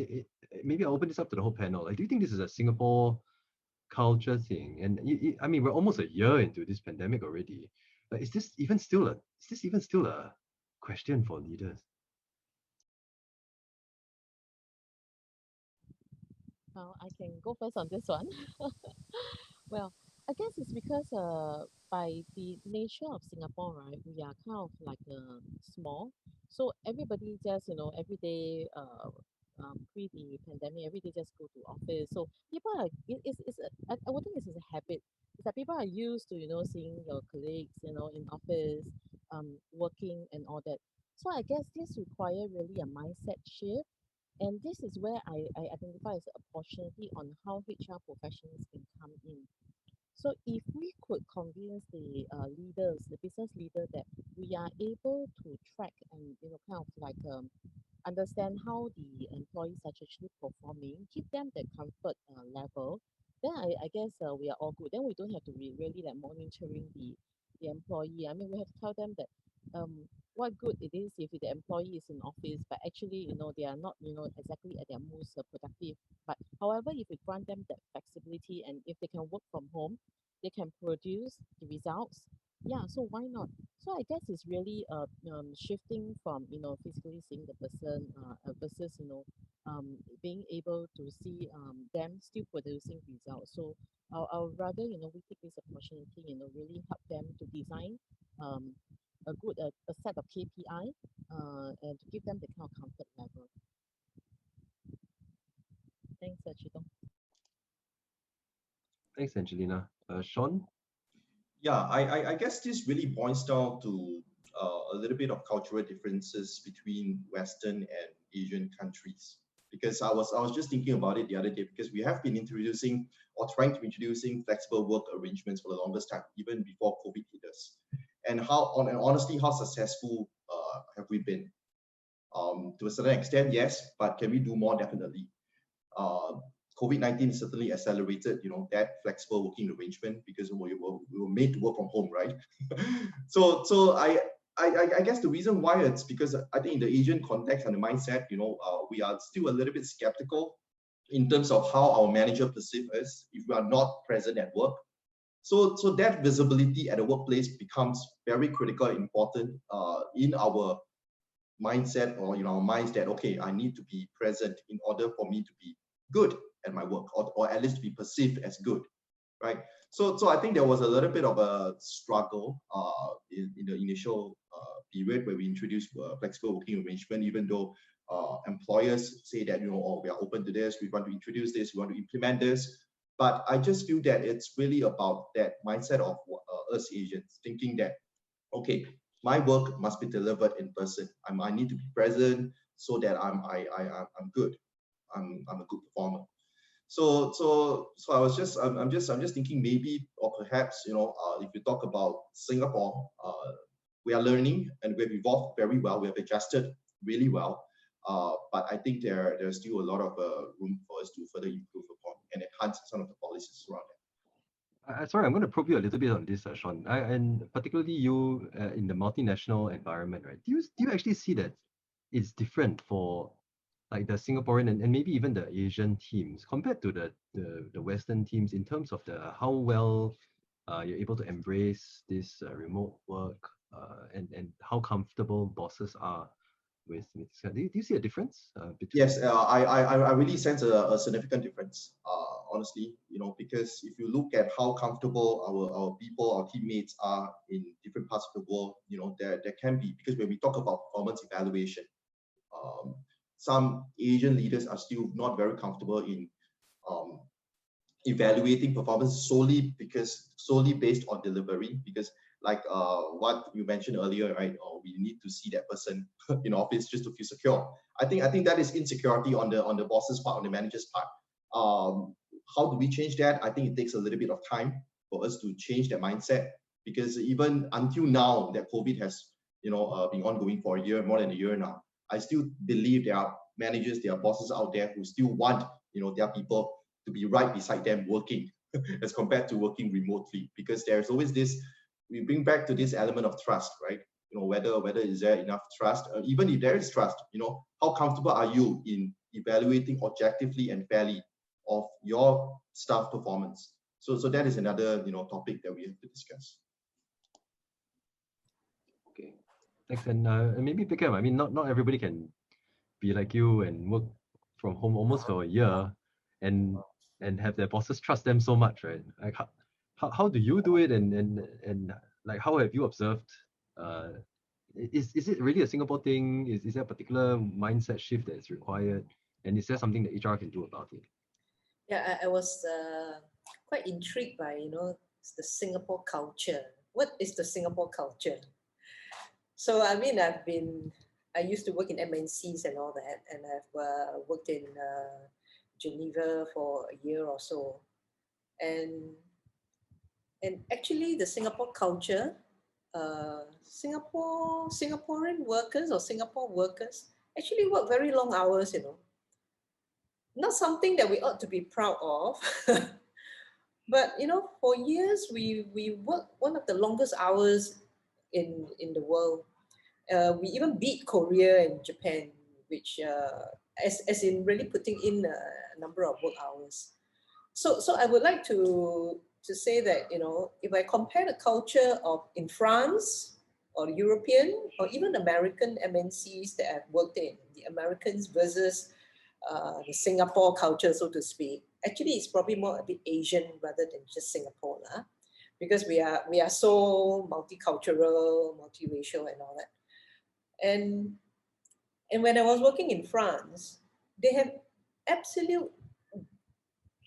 maybe I'll open this up to the whole panel. Like, do you think this is a Singapore culture thing? And I mean, we're almost a year into this pandemic already. Like, is this even still a question for leaders? I can go first on this one. Well, I guess it's because by the nature of Singapore, right, we are kind of like small. So everybody just, every day, pre the pandemic, every day just go to office. So people are, I would think it's a habit. It's that people are used to, seeing your colleagues, in office, working and all that. So I guess this require really a mindset shift. And this is where I identify as an opportunity on how HR professionals can come in. So if we could convince the leaders, the business leader, that we are able to track and kind of like understand how the employees are actually performing, give them the comfort level, then I guess we are all good. Then we don't have to be really like monitoring the employee. I mean, we have to tell them that what good it is if the employee is in office, but actually, they are not, exactly at their most productive. But however, if we grant them that flexibility and if they can work from home, they can produce the results. Yeah, so why not? So I guess it's really shifting from physically seeing the person versus being able to see them still producing results. So I'll rather we take this opportunity really help them to design a good a set of KPI and to give them the kind of comfort level. Thanks, Chitong. Thanks, Angelina. Shawn? Yeah, I guess this really boils down to a little bit of cultural differences between Western and Asian countries. Because I was just thinking about it the other day, because we have been introducing or trying to introducing flexible work arrangements for the longest time, even before COVID hit us. And honestly, how successful have we been? To a certain extent, yes, but can we do more? Definitely. COVID-19 certainly accelerated, that flexible working arrangement because we were made to work from home, right? so I guess the reason why it's because I think in the Asian context and the mindset, we are still a little bit skeptical in terms of how our manager perceives us if we are not present at work. So that visibility at the workplace becomes very critical and important in our mindset or our minds that, okay, I need to be present in order for me to be good at my work, or at least to be perceived as good, right? So I think there was a little bit of a struggle in the initial period where we introduced flexible working arrangement, even though employers say that, oh, we are open to this, we want to introduce this, we want to implement this. But I just feel that it's really about that mindset of us Asians, thinking that, okay, my work must be delivered in person. I need to be present so that I'm good. I'm a good performer. So I'm just thinking maybe, or perhaps, if you talk about Singapore, we are learning and we've evolved very well. We have adjusted really well. But I think there's still a lot of room for us to further improve upon and enhance some of the policies around that. Sorry, I'm going to probe you a little bit on this, Shawn, and particularly you in the multinational environment, right? Do you actually see that it's different for like the Singaporean and maybe even the Asian teams compared to the Western teams in terms of how well you're able to embrace this remote work and how comfortable bosses are with this? Do you see a difference between? Yes, I really sense a significant difference, honestly, because if you look at how comfortable our people, our teammates are in different parts of the world, there can be, because when we talk about performance evaluation, some Asian leaders are still not very comfortable in evaluating performance solely based on delivery, because like what you mentioned earlier, right? We need to see that person in office just to feel secure. I think that is insecurity on the boss's part, on the manager's part. How do we change that? I think it takes a little bit of time for us to change that mindset, because even until now that COVID has, been ongoing for a year, more than a year now, I still believe there are managers, there are bosses out there who still want, their people to be right beside them working as compared to working remotely, because there's always this, we bring back to this element of trust, right? Whether is there enough trust, even if there is trust, how comfortable are you in evaluating objectively and fairly of your staff performance? So that is another, topic that we have to discuss. Okay. Thanks. And maybe Peck, I mean, not everybody can be like you and work from home almost for a year and have their bosses trust them so much, right? Like how do you do it, and like how have you observed? Is it really a Singapore thing? Is there a particular mindset shift that is required? And is there something that HR can do about it? Yeah, I was quite intrigued by, the Singapore culture. What is the Singapore culture? So, I mean, I used to work in MNCs and all that, and I've worked in Geneva for a year or so. And actually the Singapore culture, Singaporean workers or Singapore workers actually work very long hours, Not something that we ought to be proud of. But, for years, we worked one of the longest hours in the world. We even beat Korea and Japan, which, as in really putting in a number of work hours. So I would like to say that, if I compare the culture of in France or European or even American MNCs that I've worked in, the Americans versus the Singapore culture, so to speak, actually it's probably more a bit Asian rather than just Singapore, because we are so multicultural, multiracial and all that. And when I was working in France, they have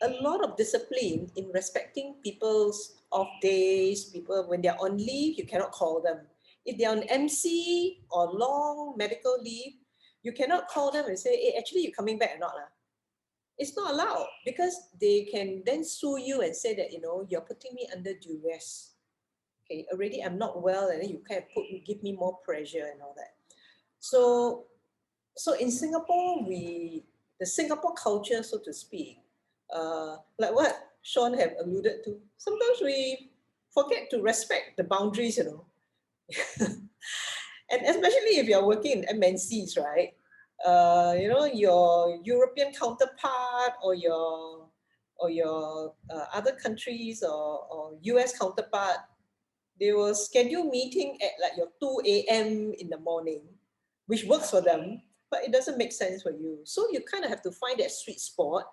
a lot of discipline in respecting people's off days. People, when they're on leave, you cannot call them. If they're on MC or long medical leave, you cannot call them and say, hey, actually you're coming back or not. It's not allowed, because they can then sue you and say that, you're putting me under duress. Okay, already I'm not well, and then you kind of give me more pressure and all that. So in Singapore, the Singapore culture, so to speak, like what Shawn have alluded to, sometimes we forget to respect the boundaries, And especially if you're working in MNCs, right? Your European counterpart or your other countries or US counterpart, they will schedule meeting at like your 2 a.m. in the morning, which works for them, but it doesn't make sense for you. So you kind of have to find that sweet spot.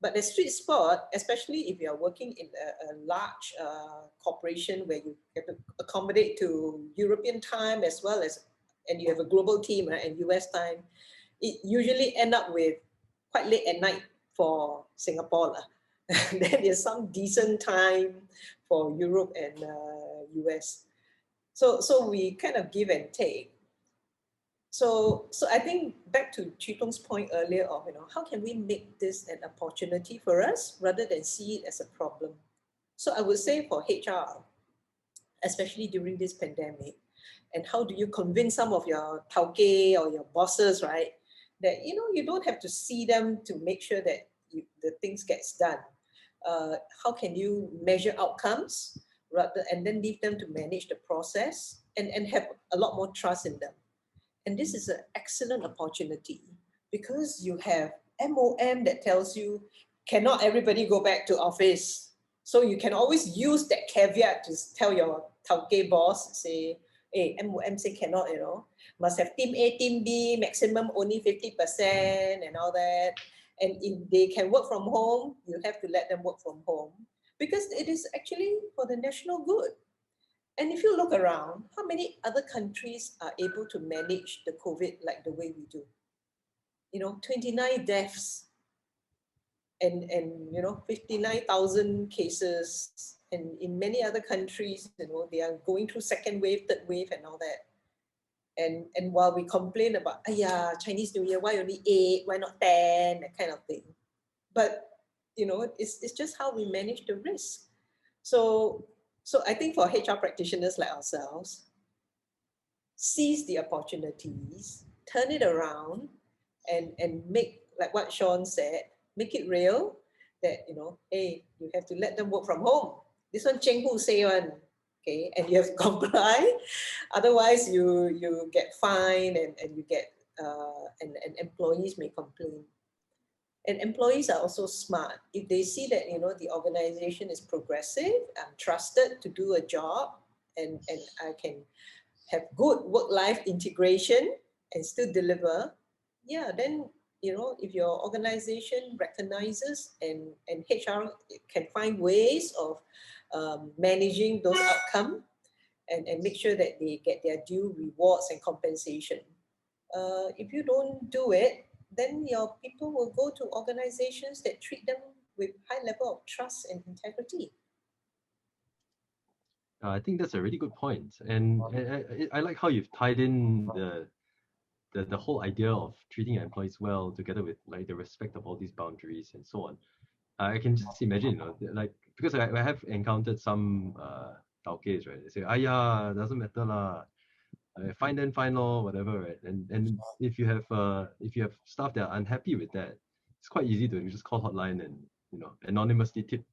But the sweet spot, especially if you're working in a large corporation where you have to accommodate to European time as well as, and you have a global team, right, and US time, it usually end up with quite late at night for Singapore. Then there's some decent time for Europe and US. So we kind of give and take. So I think back to Chee Tong's point earlier of, how can we make this an opportunity for us rather than see it as a problem? So I would say for HR, especially during this pandemic, and how do you convince some of your tauke or your bosses, right, that, you don't have to see them to make sure that the things gets done. How can you measure outcomes and then leave them to manage the process and have a lot more trust in them? And this is an excellent opportunity because you have MOM that tells you, cannot everybody go back to office? So you can always use that caveat to tell your tauke boss, say, hey, MOM say cannot, must have team A, team B, maximum only 50% and all that. And if they can work from home, you have to let them work from home because it is actually for the national good. And if you look around, how many other countries are able to manage the COVID like the way we do? 29 deaths and 59,000 cases. And in many other countries, they are going through second wave, third wave and all that. And while we complain about, Chinese New Year, why only 8, why not 10, that kind of thing. But, it's just how we manage the risk. So So I think for HR practitioners like ourselves, seize the opportunities, turn it around, and make, like what Shawn said, make it real, that, you know, hey, you have to let them work from home. This one Cheng Hu say one, okay, and you have to comply. Otherwise, you get fined, and you get and employees may complain. And employees are also smart. If they see that, you know, the organization is progressive, I'm trusted to do a job, and I can have good work-life integration and still deliver, yeah, then, you know, if your organization recognizes and HR can find ways of managing those outcomes, and make sure that they get their due rewards and compensation. If you don't do it, then your people will go to organizations that treat them with high level of trust and integrity. I think that's a really good point, and I like how you've tied in the whole idea of treating your employees well, together with like the respect of all these boundaries and so on. I can just imagine, you know, like, because I have encountered some tauques, right? They say, "Ayah, doesn't matter lah, fine then fine law, whatever," right? And if you have staff that are unhappy with that, it's quite easy to just call hotline and, you know, anonymously tip,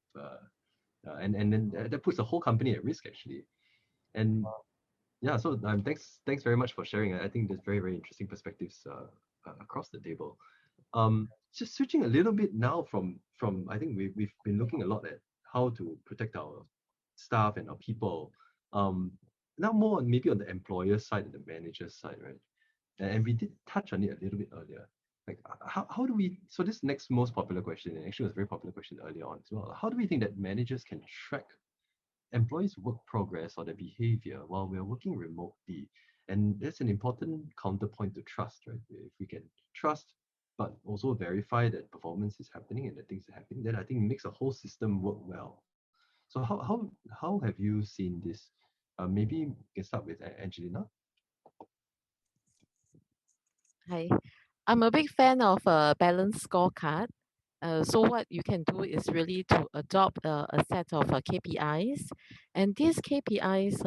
and then that puts the whole company at risk, actually. And yeah, so thanks very much for sharing. I think there's very, very interesting perspectives across the table. Just switching a little bit now from I think we've been looking a lot at how to protect our staff and our people. Now more maybe on the employer side and the manager side, right? And we did touch on it a little bit earlier. Like, how do we, so this next most popular question, and actually was a very popular question earlier on as well, how do we think that managers can track employees' work progress or their behavior while we're working remotely? And that's an important counterpoint to trust, right? If we can trust, but also verify that performance is happening and that things are happening, then I think it makes the whole system work well. So how have you seen this? Maybe we can start with Angelina. Hi, I'm a big fan of a balanced scorecard. So what you can do is really to adopt a set of KPIs, and these KPIs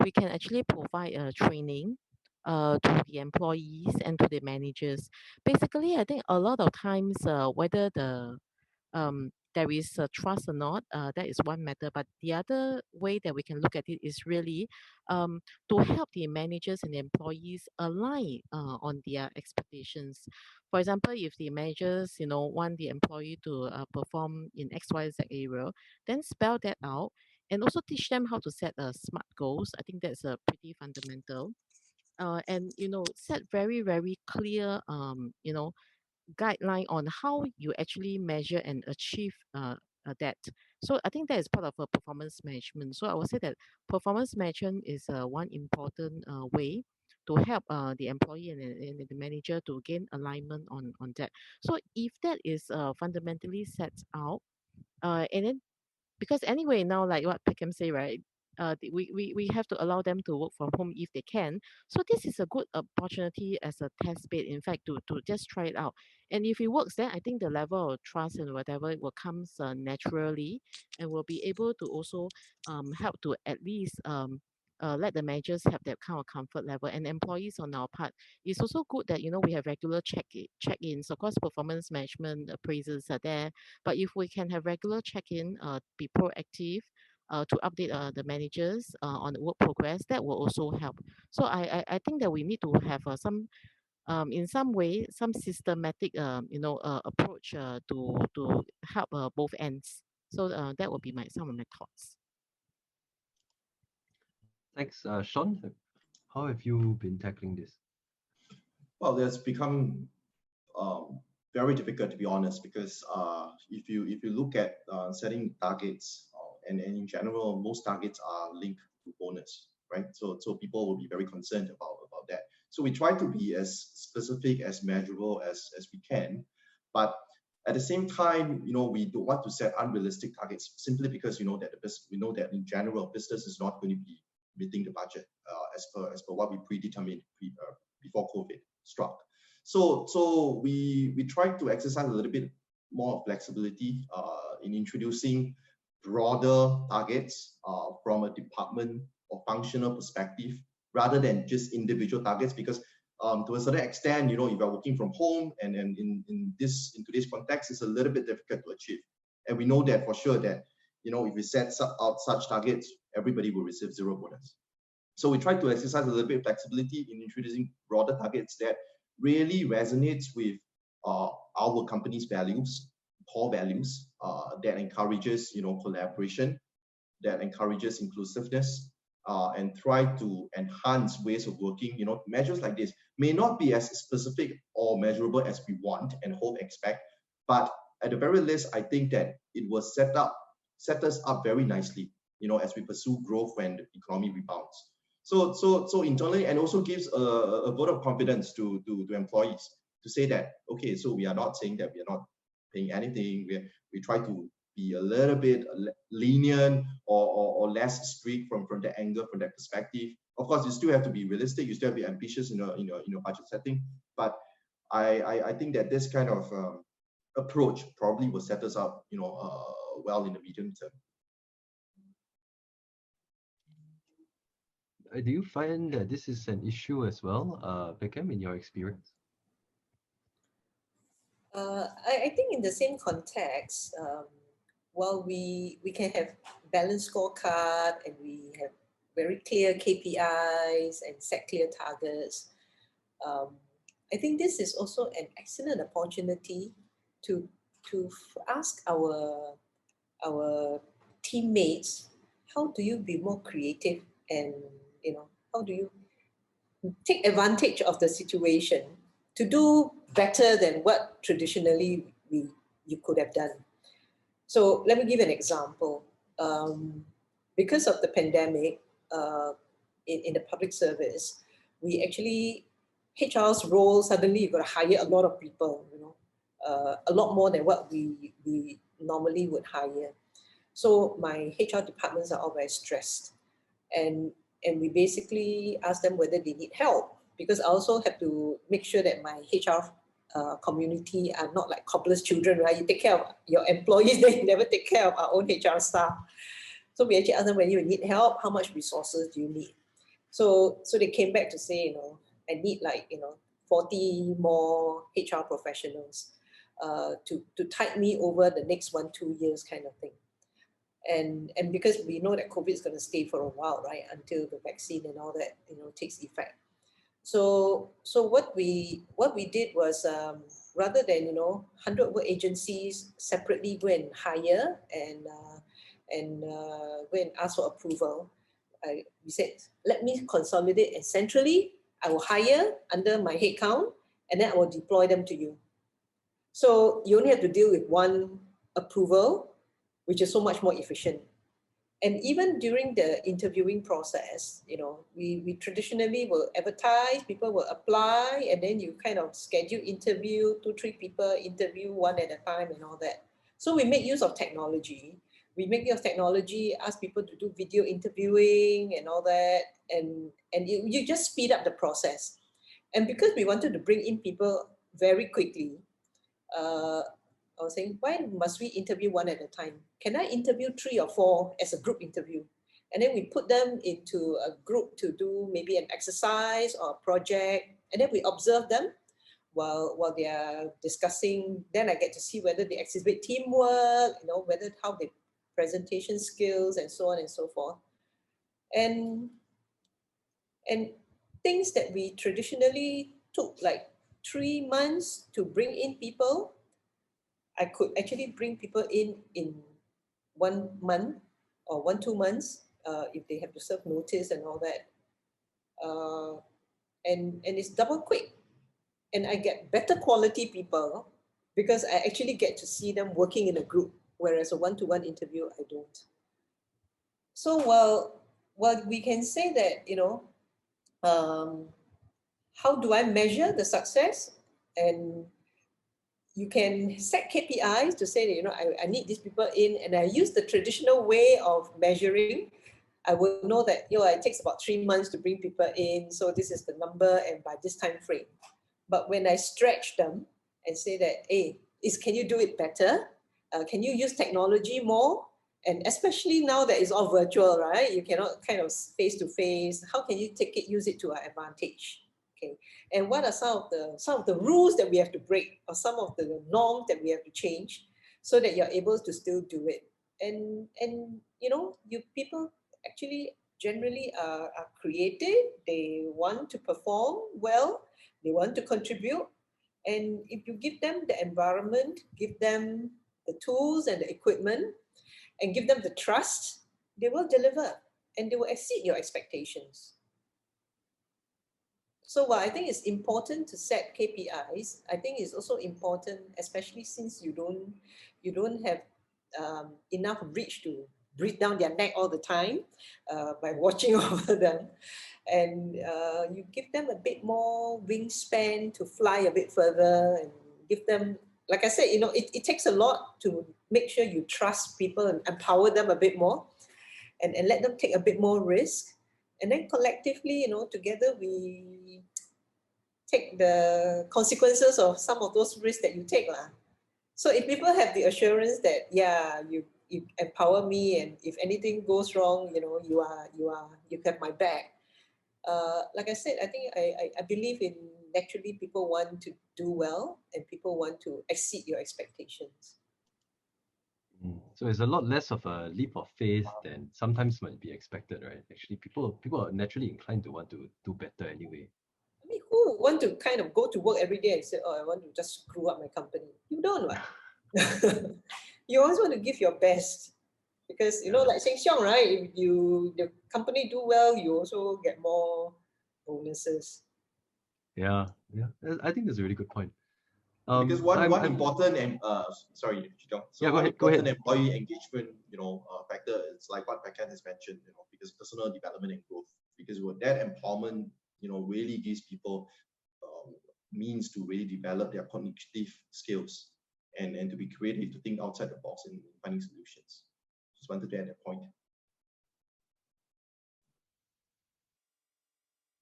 we can actually provide training to the employees and to the managers. Basically, I think a lot of times whether there is trust or not, that is one matter. But the other way that we can look at it is really to help the managers and the employees align on their expectations. For example, if the managers, you know, want the employee to perform in XYZ area, then spell that out and also teach them how to set smart goals. I think that's pretty fundamental. And you know, set very, very clear guideline on how you actually measure and achieve that. So I think that is part of a performance management. So I would say that performance management is one important way to help the employee and the manager to gain alignment on that. So if that is fundamentally set out, and then because anyway now, like what Peckham say, right, we have to allow them to work from home if they can. So this is a good opportunity as a test bed, in fact, to just try it out. And if it works, then I think the level of trust and whatever will comes naturally, and will be able to also help to at least let the managers have that kind of comfort level, and employees on our part. It's also good that, you know, we have regular check-ins. Of course, performance management appraisals are there, but if we can have regular check-in, be proactive, to update the managers on the work progress, that will also help. So I think that we need to have some in some way some systematic approach to help both ends. So that would be some of my thoughts. Thanks, Shawn. How have you been tackling this? Well, it's become very difficult, to be honest, because if you look at setting targets, and in general, most targets are linked to bonus, right? So people will be very concerned about that. So we try to be as specific, as measurable as we can, but at the same time, you know, we don't want to set unrealistic targets simply because we know that in general business is not going to be meeting the budget as per what we predetermined before COVID struck. So we try to exercise a little bit more flexibility in introducing broader targets from a department or functional perspective, rather than just individual targets, because to a certain extent, you know, if you're working from home and in today's context, it's a little bit difficult to achieve. And we know that for sure that, you know, if we set out such targets, everybody will receive 0 bonus. So we try to exercise a little bit of flexibility in introducing broader targets that really resonates with our company's values, core values, that encourages, you know, collaboration, that encourages inclusiveness, and try to enhance ways of working. You know, measures like this may not be as specific or measurable as we want and hope, expect, but at the very least, I think that it will set us up very nicely, you know, as we pursue growth when the economy rebounds. So internally, and also gives a vote of confidence to employees to say that, okay, so we are not saying that we are not paying anything. We try to be a little bit lenient or less strict from that angle, from that perspective. Of course, you still have to be realistic. You still have to be ambitious in your budget setting. But I think that this kind of approach probably will set us up, you know, well in the medium term. Do you find that this is an issue as well, Peck, in your experience? I think in the same context, while we can have balanced scorecard and we have very clear KPIs and set clear targets, I think this is also an excellent opportunity to ask our teammates, how do you be more creative, and you know, how do you take advantage of the situation to do better than what traditionally you could have done. So let me give an example. Because of the pandemic, in the public service, we actually, HR's role, suddenly you've got to hire a lot of people, you know, a lot more than what we normally would hire. So my HR departments are all very stressed. And we basically ask them whether they need help, because I also have to make sure that my HR community are not like cobbler's children, right? You take care of your employees, then you never take care of our own HR staff. So we actually ask them whether you need help, how much resources do you need? So they came back to say, you know, I need like, you know, 40 more HR professionals to tide me over the next 1-2 years kind of thing. And because we know that COVID is going to stay for a while, right, until the vaccine and all that, you know, takes effect. So what we did was, rather than, you know, 100 work agencies separately go and hire and go and ask for approval, we said, let me consolidate, and centrally I will hire under my headcount, and then I will deploy them to you. So you only have to deal with one approval, which is so much more efficient. And even during the interviewing process, you know, we traditionally will advertise, people will apply, and then you kind of schedule interview, 2-3 people interview one at a time and all that. So we make use of technology. We make use of technology, ask people to do video interviewing and all that, and you just speed up the process. And because we wanted to bring in people very quickly, I was saying, why must we interview one at a time? Can I interview 3 or 4 as a group interview? And then we put them into a group to do maybe an exercise or a project, and then we observe them while they are discussing. Then I get to see whether they exhibit teamwork, you know, whether how they presentation skills and so on and so forth. And things that we traditionally took like 3 months to bring in people, I could actually bring people in 1 month or 1-2 months if they have to serve notice and all that. And it's double quick. And I get better quality people because I actually get to see them working in a group, whereas a one-to-one interview, I don't. So while we can say that, you know, how do I measure the success? And you can set KPIs to say that, you know, I need these people in, and I use the traditional way of measuring. I will know that, you know, it takes about 3 months to bring people in. So this is the number and by this time frame. But when I stretch them and say that, hey, can you do it better? Can you use technology more? And especially now that it's all virtual, right? You cannot kind of face to face. How can you use it to our advantage? Okay. And what are some of the rules that we have to break, or some of the norms that we have to change, so that you're able to still do it? And you know, people actually generally are creative. They want to perform well. They want to contribute. And if you give them the environment, give them the tools and the equipment, and give them the trust, they will deliver and they will exceed your expectations. So while I think it's important to set KPIs, I think it's also important, especially since you don't have enough reach to breathe down their neck all the time by watching over them. And you give them a bit more wingspan to fly a bit further, and give them, like I said, you know, it takes a lot to make sure you trust people and empower them a bit more, and let them take a bit more risk. And then collectively, you know, together we take the consequences of some of those risks that you take. So if people have the assurance that, yeah, you empower me, and if anything goes wrong, you know, you have my back. Like I said, I think I believe in naturally people want to do well, and people want to exceed your expectations. So it's a lot less of a leap of faith than sometimes might be expected, right? Actually, people are naturally inclined to want to do better anyway. I mean, who want to kind of go to work every day and say, oh, I want to just screw up my company? You don't, right? You always want to give your best. Because, you know, like Sheng Siong, right? If the company do well, you also get more bonuses. Yeah. I think that's a really good point. Because one important and sorry, Chidong. So yeah, one go ahead. important employee engagement, factor is like what Peck has mentioned, because personal development and growth. Because with that empowerment, really gives people means to really develop their cognitive skills and to be creative, to think outside the box in finding solutions. Just wanted to add that point.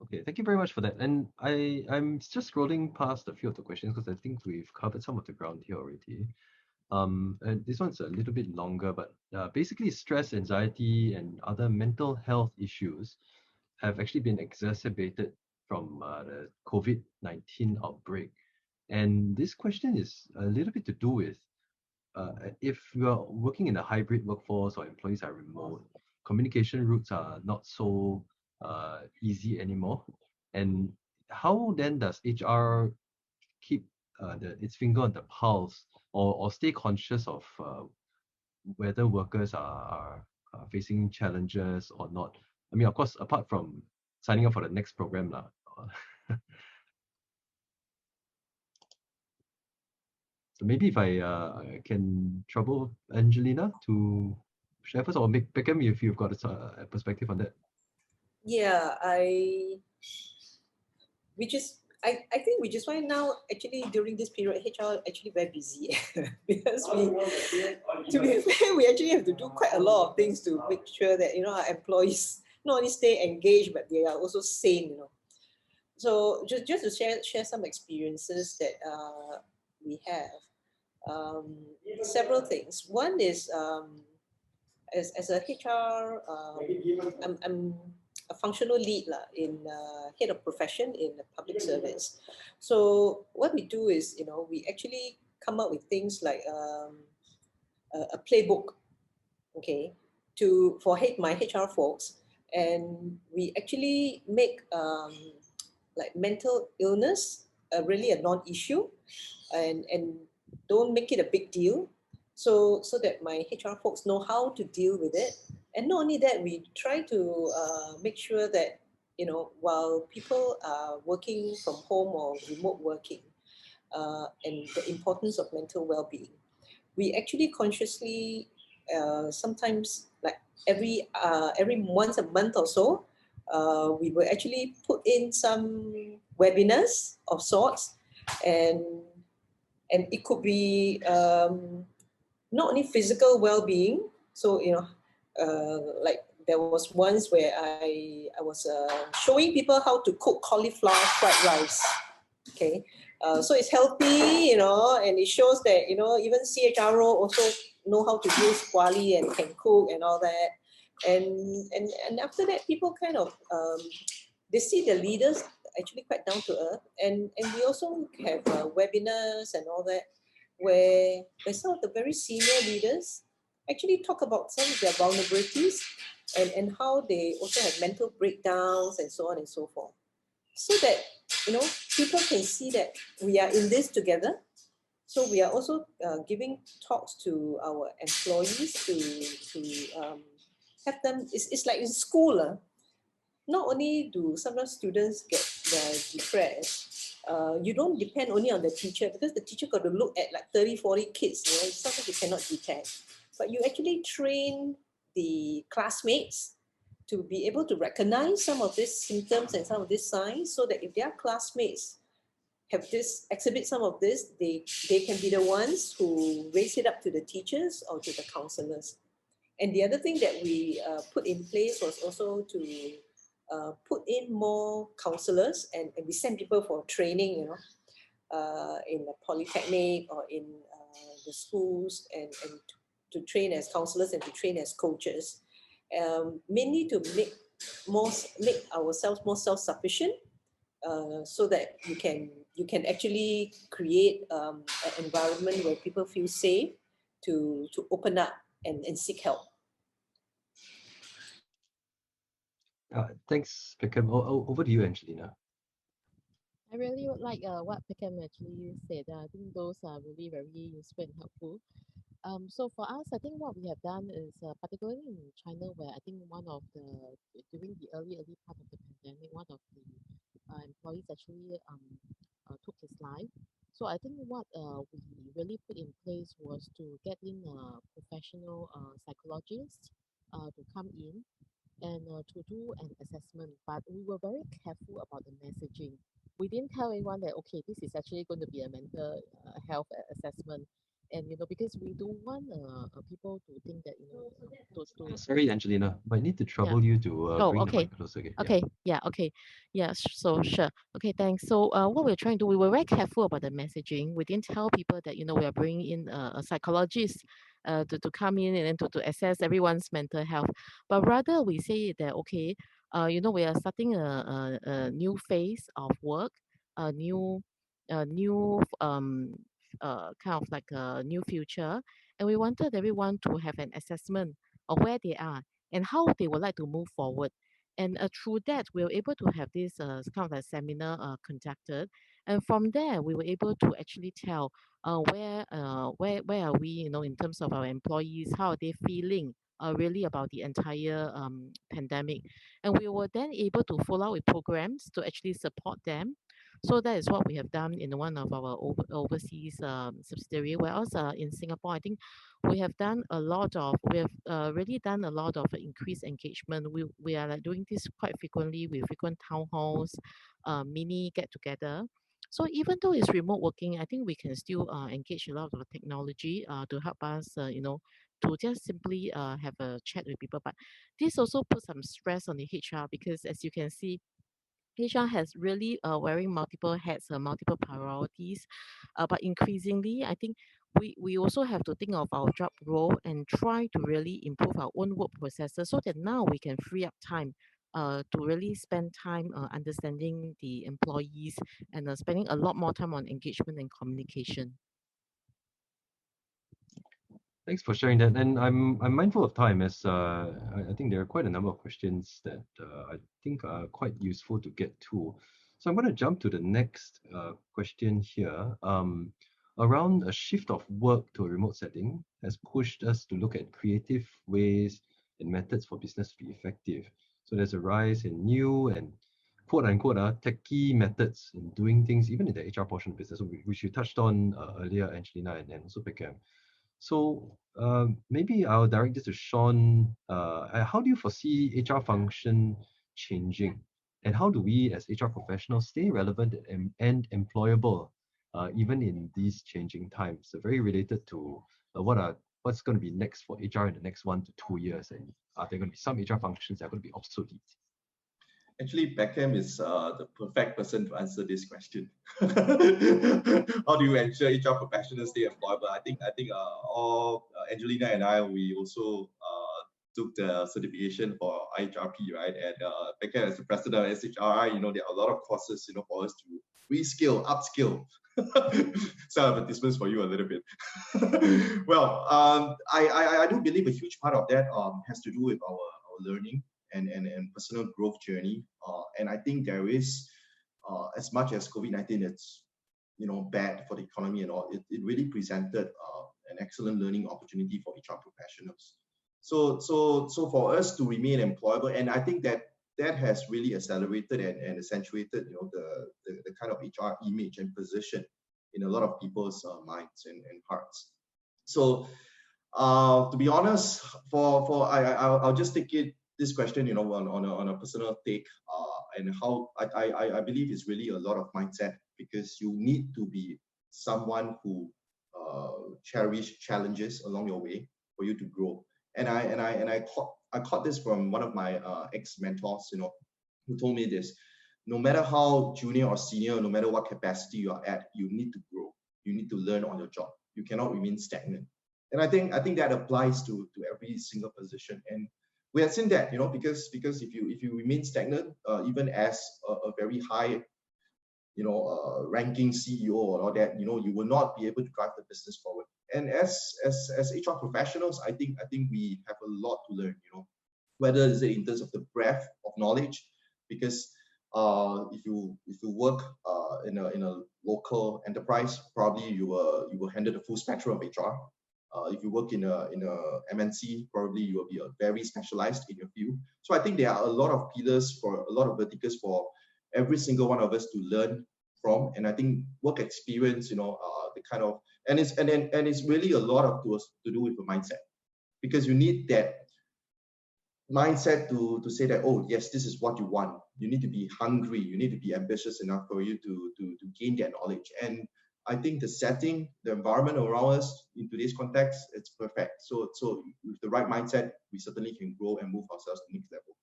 Okay, thank you very much for that. And I'm just scrolling past a few of the questions because I think we've covered some of the ground here already. And this one's a little bit longer, but basically stress, anxiety, and other mental health issues have actually been exacerbated from the COVID-19 outbreak. And this question is a little bit to do with if you are working in a hybrid workforce or employees are remote, communication routes are not so easy anymore. And how then does HR keep its finger on the pulse, or stay conscious of whether workers are facing challenges or not? I mean, of course, apart from signing up for the next program. So maybe if I can trouble Angelina to share first, or make Peckham if you've got a perspective on that. Yeah, I think which is why now actually during this period HR actually very busy because to be fair, we actually have to do quite a lot of things to make sure that our employees not only stay engaged but they are also sane. So just to share some experiences that we have. Several things. One is as a HR, I'm a functional lead in head of profession in the public service. So what we do is, we actually come up with things like a playbook, okay, for my HR folks, and we actually make like mental illness really a non-issue, and don't make it a big deal, so that my HR folks know how to deal with it. And not only that, we try to make sure that while people are working from home or remote working, and the importance of mental well-being, we actually consciously sometimes, like every once a month or so, we will actually put in some webinars of sorts, and it could be not only physical well-being. So like there was once where I was showing people how to cook cauliflower fried rice. Okay, so it's healthy, and it shows that even CHRO also know how to do squally and can cook and all that. And after that, people kind of, they see the leaders actually quite down to earth. And we also have webinars and all that, where some of the very senior leaders actually talk about some of their vulnerabilities and how they also have mental breakdowns and so on and so forth. So that, people can see that we are in this together. So we are also giving talks to our employees to have them, it's like in school, not only do sometimes students get depressed, you don't depend only on the teacher, because the teacher got to look at like 30, 40 kids, sometimes you cannot detect. But you actually train the classmates to be able to recognize some of these symptoms and some of these signs, so that if their classmates exhibit some of this, they can be the ones who raise it up to the teachers or to the counselors. And the other thing that we put in place was also to put in more counselors, and we send people for training, in the polytechnic or in the schools, and to train as counselors and to train as coaches, mainly to make ourselves more self-sufficient, so that you can actually create an environment where people feel safe to open up and seek help. Thanks, Peckham. Over to you, Angelina. I really would like what Peckham actually said. I think those are really very useful and helpful. So for us, I think what we have done is, particularly in China, where I think during the early part of the pandemic, one of the employees actually took his life. So I think what we really put in place was to get in a professional psychologist to come in and to do an assessment. But we were very careful about the messaging. We didn't tell anyone that, okay, this is actually going to be a mental health assessment. And, because we don't want people to think that, Sorry, Angelina, might need to trouble you to bring the mic closer again. Okay, okay. Yeah, so sure. Okay, thanks. So what we're trying to do, we were very careful about the messaging. We didn't tell people that, we are bringing in a psychologist to come in and then to assess everyone's mental health. But rather we say that, okay, we are starting a new phase of work, a new kind of like a new future. And we wanted everyone to have an assessment of where they are and how they would like to move forward. And through that, we were able to have this kind of like seminar conducted. And from there, we were able to actually tell where are we, in terms of our employees, how are they feeling really about the entire pandemic. And we were then able to follow with programs to actually support them. So that is what we have done in one of our overseas subsidiary. Whereas in Singapore, I think we have really done a lot of increased engagement. We are like doing this quite frequently with frequent town halls, mini get together. So even though it's remote working, I think we can still engage a lot of technology to help us, to just simply have a chat with people. But this also puts some stress on the HR, because as you can see, HR has really wearing multiple hats, multiple priorities. But increasingly, I think we also have to think of our job role and try to really improve our own work processes, so that now we can free up time to really spend time understanding the employees and spending a lot more time on engagement and communication. Thanks for sharing that. And I'm mindful of time, as I think there are quite a number of questions that I think are quite useful to get to. So I'm going to jump to the next question here. Around a shift of work to a remote setting has pushed us to look at creative ways and methods for business to be effective. So there's a rise in new and quote unquote techie methods in doing things, even in the HR portion of business, which you touched on earlier, Angelina, and also Peckham. So maybe I'll direct this to Shawn. How do you foresee HR function changing? And how do we as HR professionals stay relevant and employable even in these changing times? So very related to what's going to be next for HR in the next 1 to 2 years? And are there going to be some HR functions that are going to be obsolete? Actually, Peckham is the perfect person to answer this question. How do you ensure HR professionals stay employable? I think Angelina and I, we also took the certification for IHRP, right? And Peckham as the president of SHRI, you know, there are a lot of courses, you know, for us to reskill, upskill. Some advertisements for you a little bit. Well, I do believe a huge part of that has to do with our learning and personal growth journey. And I think there is, as much as COVID-19, it's, you know, bad for the economy and all, it really presented an excellent learning opportunity for HR professionals. So for us to remain employable, and I think that has really accelerated and accentuated, you know, the kind of HR image and position in a lot of people's minds and hearts. So to be honest, I'll just take this question, you know, on a personal take, and how I believe it's really a lot of mindset, because you need to be someone who cherish challenges along your way for you to grow. And I caught this from one of my ex-mentors, you know, who told me this: no matter how junior or senior, no matter what capacity you are at, you need to grow. You need to learn on your job. You cannot remain stagnant. And I think that applies to every single position. And we have seen that, you know, because if you remain stagnant, even as a very high, you know, ranking CEO or all that, you know, you will not be able to drive the business forward. And as HR professionals, I think we have a lot to learn, you know, whether it's in terms of the breadth of knowledge, because if you work in a local enterprise, probably you will handle the full spectrum of HR. If you work in a MNC, probably you will be very specialized in your field. So I think there are a lot of pillars, for a lot of verticals for every single one of us to learn from. And I think work experience, you know, the kind of, and it's really a lot of to do with the mindset, because you need that mindset to say that, oh yes, this is what you want. You need to be hungry, you need to be ambitious enough for you to gain that knowledge. And I think the setting, the environment around us in today's context, it's perfect. So with the right mindset, we certainly can grow and move ourselves to the next level.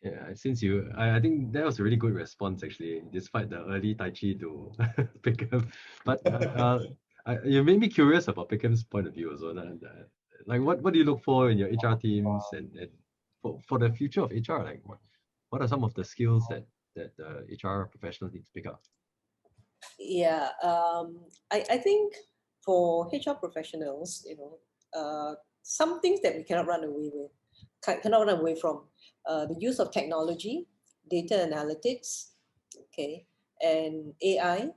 Yeah, since I think that was a really good response, actually, despite the early Tai Chi to Peckham's. But you made me curious about Peckham's point of view as well. Like, what do you look for in your HR teams, and for the future of HR? Like, what are some of the skills that HR professionals need to pick up? Yeah, I think for HR professionals, you know, some things that we cannot run away with, cannot run away from, the use of technology, data analytics, okay, and AI.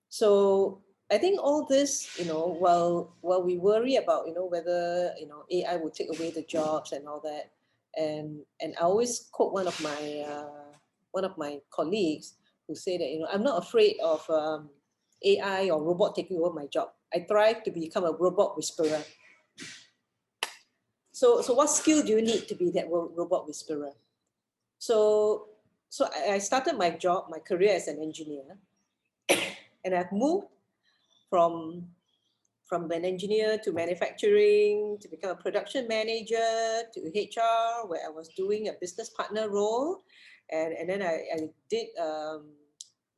So I think all this, you know, while we worry about, you know, whether, you know, AI will take away the jobs and all that, and I always quote one of my colleagues who say that, you know, I'm not afraid of AI or robot taking over my job. I thrive to become a robot whisperer. So what skill do you need to be that robot whisperer? So I started my career as an engineer, and I've moved from an engineer to manufacturing, to become a production manager, to HR, where I was doing a business partner role. And then I did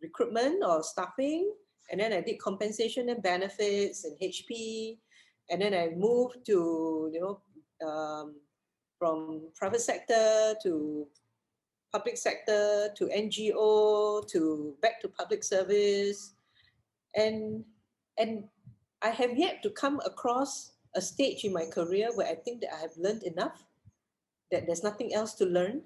recruitment or staffing, and then I did compensation and benefits and HP. And then I moved to, you know, from private sector to public sector to NGO to back to public service. And I have yet to come across a stage in my career where I think that I have learned enough, that there's nothing else to learn.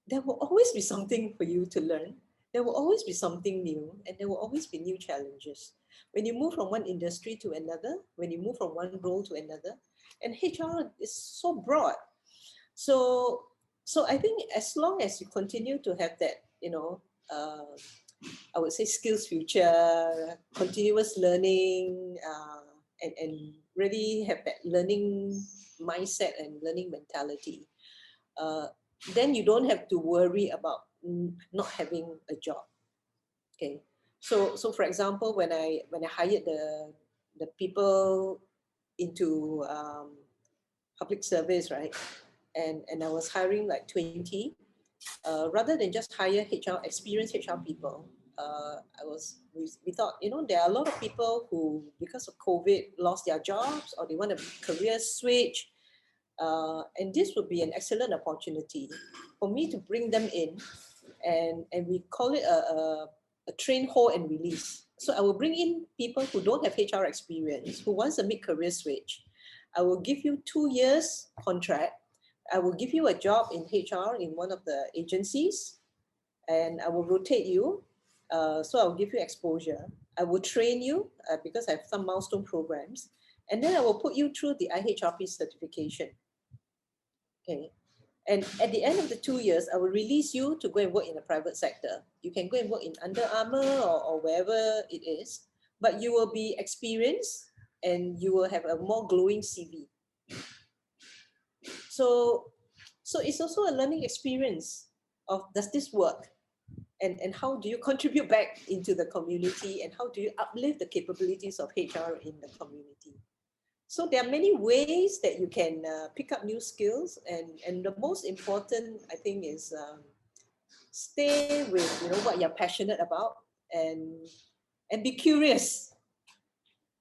There will always be something for you to learn. There will always be something new, and there will always be new challenges. When you move from one industry to another, when you move from one role to another, and HR is so broad. So I think as long as you continue to have that, you know, I would say skills future, continuous learning, and really have that learning mindset and learning mentality, then you don't have to worry about not having a job. Okay, so for example, when I hired the people into public service, right, and I was hiring like 20. rather than just hire experienced HR people, we thought, there are a lot of people who, because of COVID, lost their jobs or they want a career switch. And this would be an excellent opportunity for me to bring them in, and we call it a train, hold, and release. So I will bring in people who don't have HR experience, who wants a mid-career switch. I will give you 2 years contract. I will give you a job in HR in one of the agencies, and I will rotate you. So I'll give you exposure. I will train you because I have some milestone programs. And then I will put you through the IHRP certification. Okay. And at the end of the 2 years, I will release you to go and work in the private sector. You can go and work in Under Armour or wherever it is, but you will be experienced and you will have a more glowing CV. So it's also a learning experience of, does this work? And how do you contribute back into the community, and how do you uplift the capabilities of HR in the community? So there are many ways that you can pick up new skills, and the most important, I think, is stay with what you're passionate about, and be curious,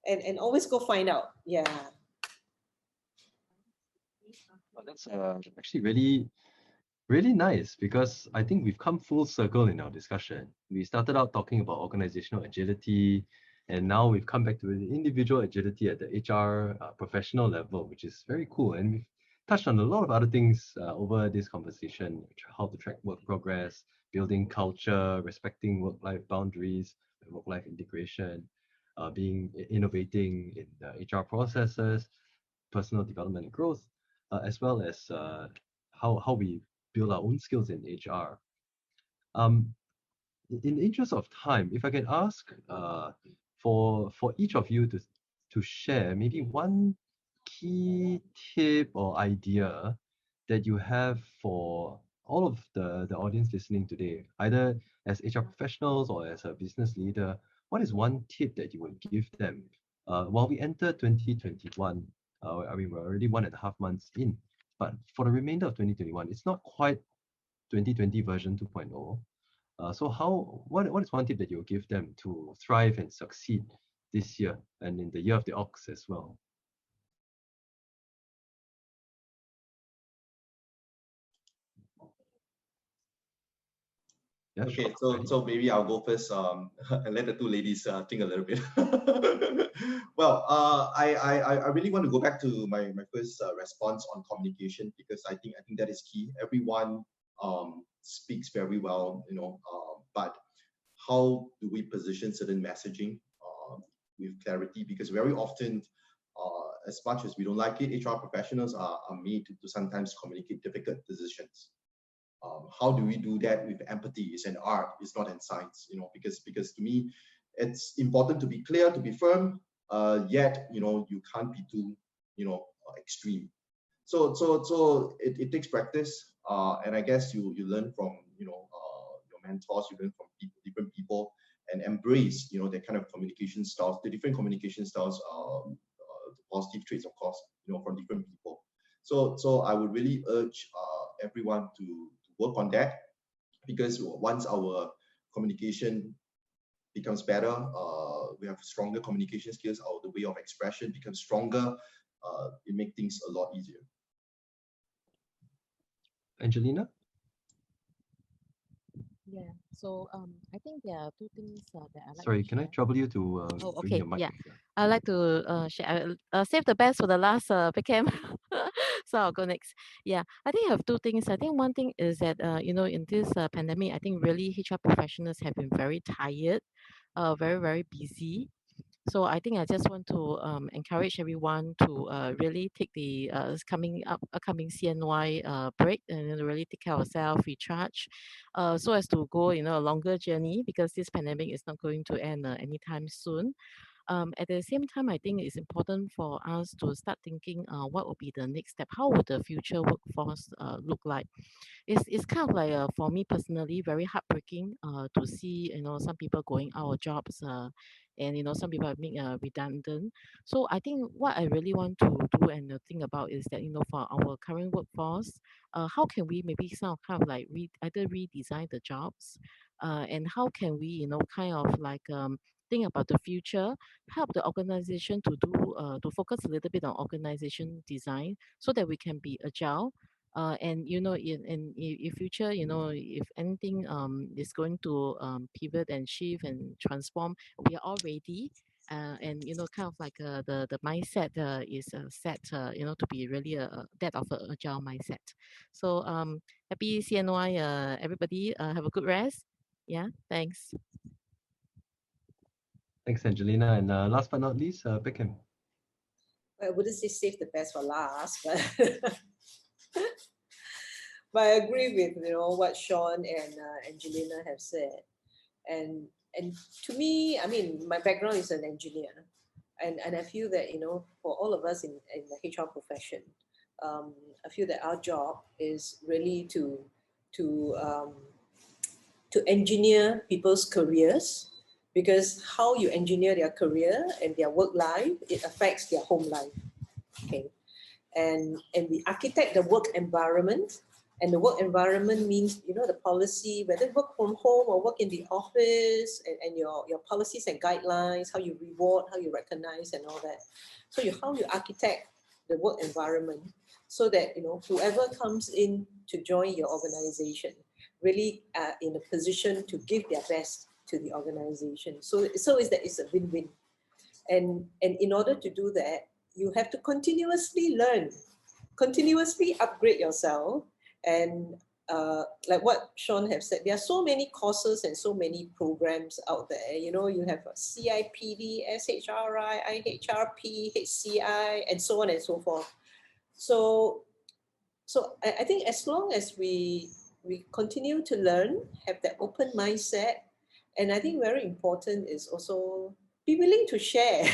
and always go find out. Yeah. Well, that's actually really nice, because I think we've come full circle in our discussion. We started out talking about organizational agility, and now we've come back to the individual agility at the HR professional level, which is very cool. And we've touched on a lot of other things over this conversation: how to track work progress, building culture, respecting work-life boundaries, work-life integration, innovating in the HR processes, personal development and growth, as well as how we build our own skills in HR. In the interest of time, if I can ask for each of you to share maybe one key tip or idea that you have for all of the audience listening today, either as HR professionals or as a business leader. What is one tip that you would give them while we enter 2021? I mean, we're already 1.5 months in, but for the remainder of 2021, it's not quite 2020 version 2.0. So what is one tip that you'll give them to thrive and succeed this year and in the year of the ox as well? Yeah, Okay, sure. so maybe I'll go first and let the two ladies think a little bit. Well, I really want to go back to my first response on communication, because I think that is key. Everyone speaks very well, but how do we position certain messaging with clarity? Because very often, as much as we don't like it, HR professionals are made to sometimes communicate difficult decisions. How do we do that with empathy? It's an art, it's not in science, because to me, it's important to be clear, to be firm, yet, you can't be too, extreme. So it takes practice, and I guess you learn from, your mentors, you learn from different people, and embrace, that kind of communication styles, the different communication styles, the positive traits, of course, from different people. So I would really urge everyone to work on that, because once our communication becomes better, we have stronger communication skills, the way of expression becomes stronger, it makes things a lot easier. Angelina? Yeah, so I think there are two things that I like Sorry, to can I share. trouble you to Oh, bring okay, your mic? yeah. I'd like to share. Save the best for the last Peck. So I'll go next. Yeah, I think I have two things. I think one thing is that in this pandemic, I think really HR professionals have been very tired, very very busy. So I think I just want to encourage everyone to really take the upcoming CNY break, and then really take care of ourselves, recharge, so as to go a longer journey, because this pandemic is not going to end anytime soon. At the same time, I think it's important for us to start thinking what will be the next step. How would the future workforce look like? It's kind of like for me personally very heartbreaking to see some people going out of jobs and some people are being redundant. So I think what I really want to do and think about is that for our current workforce, how can we maybe kind of like either redesign the jobs, and how can we kind of like think about the future, help the organization to do to focus a little bit on organization design so that we can be agile, and in future, if anything is going to pivot and shift and transform, we are all ready. And kind of like the mindset is set to be really that of a agile mindset. So happy CNY, everybody. Have a good rest. Yeah, thanks. Thanks, Angelina. And last but not least, Beckham. I wouldn't say save the best for last, but but I agree with what Shawn and Angelina have said, and to me, I mean, my background is an engineer, and I feel that for all of us in the HR profession, I feel that our job is really to um, to engineer people's careers, because how you engineer their career and their work life, it affects their home life. Okay, and we architect the work environment, and the work environment means the policy, whether work from home or work in the office, and your policies and guidelines, how you reward, how you recognize, and all that. So how you architect the work environment so that whoever comes in to join your organization really are in a position to give their best to the organization. So is that it's a win-win, and in order to do that, you have to continuously learn, continuously upgrade yourself. And like what Shawn have said, there are so many courses and so many programs out there. You have CIPD, SHRI, IHRP, HCI, and so on and so forth. So I think as long as we continue to learn, have that open mindset, and I think very important is also be willing to share.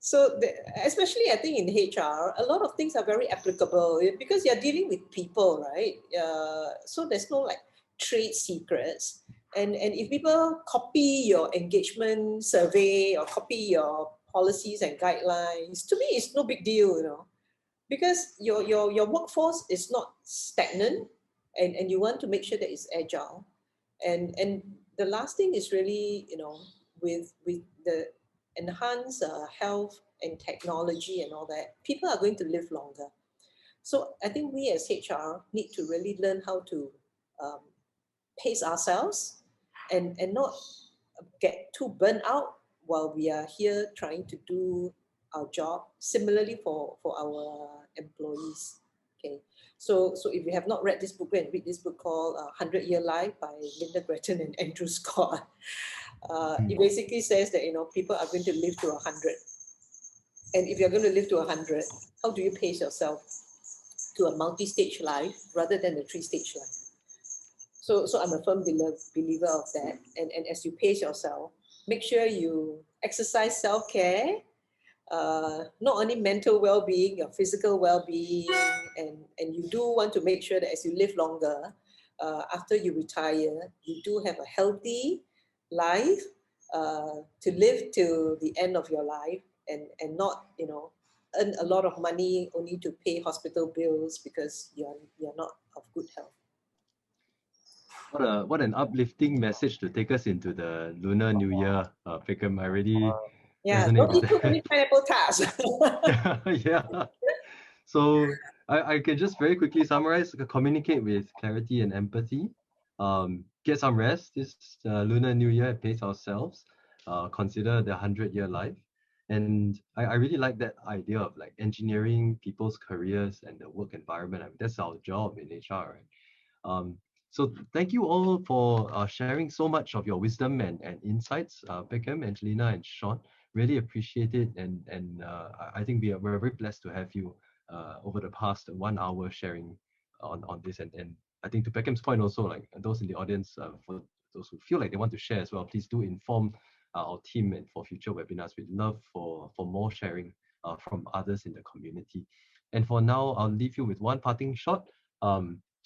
So especially I think in HR, a lot of things are very applicable because you're dealing with people, right? So there's no like trade secrets. And if people copy your engagement survey or copy your policies and guidelines, to me, it's no big deal, because your workforce is not stagnant, and you want to make sure that it's agile. And the last thing is really, with the enhanced health and technology and all that, people are going to live longer. So I think we as HR need to really learn how to pace ourselves and not get too burnt out while we are here trying to do our job. Similarly for our employees. Okay, so if you have not read this book, go and read this book called 100-Year Life by Linda Gretton and Andrew Scott. It basically says that people are going to live to 100, and if you're going to live to 100, how do you pace yourself to a multi-stage life rather than a 3-stage life? So I'm a firm believer of that. And as you pace yourself, make sure you exercise self-care, not only mental well-being, your physical well-being, and you do want to make sure that as you live longer, after you retire, you do have a healthy life to live to the end of your life, and not earn a lot of money only to pay hospital bills because you're not of good health. What an uplifting message to take us into the Lunar New Year, Beckham. I really resonate don't with eat too many pineapple tarts. yeah. So I can just very quickly summarize: communicate with clarity and empathy, get some rest this Lunar New Year, pace ourselves, consider the 100-year life. And I really like that idea of like engineering people's careers and the work environment. I mean, that's our job in HR, right? So thank you all for sharing so much of your wisdom and insights, Beckham, Angelina, and Shawn. Really appreciate it, and I think we're very blessed to have you over the past 1 hour sharing on this. And I think to Beckham's point also, like those in the audience, for those who feel like they want to share as well, please do inform our team and for future webinars. We'd love for more sharing from others in the community. And for now, I'll leave you with one parting shot.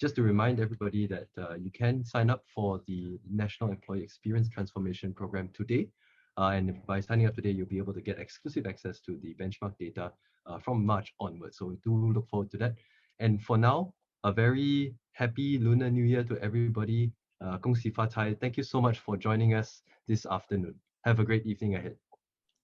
Just to remind everybody that you can sign up for the National Employee Experience Transformation Program today. And by signing up today, you'll be able to get exclusive access to the benchmark data from March onwards. So we do look forward to that. And for now, a very happy Lunar New Year to everybody. Gong Xi Fa Cai. Thank you so much for joining us this afternoon. Have a great evening ahead.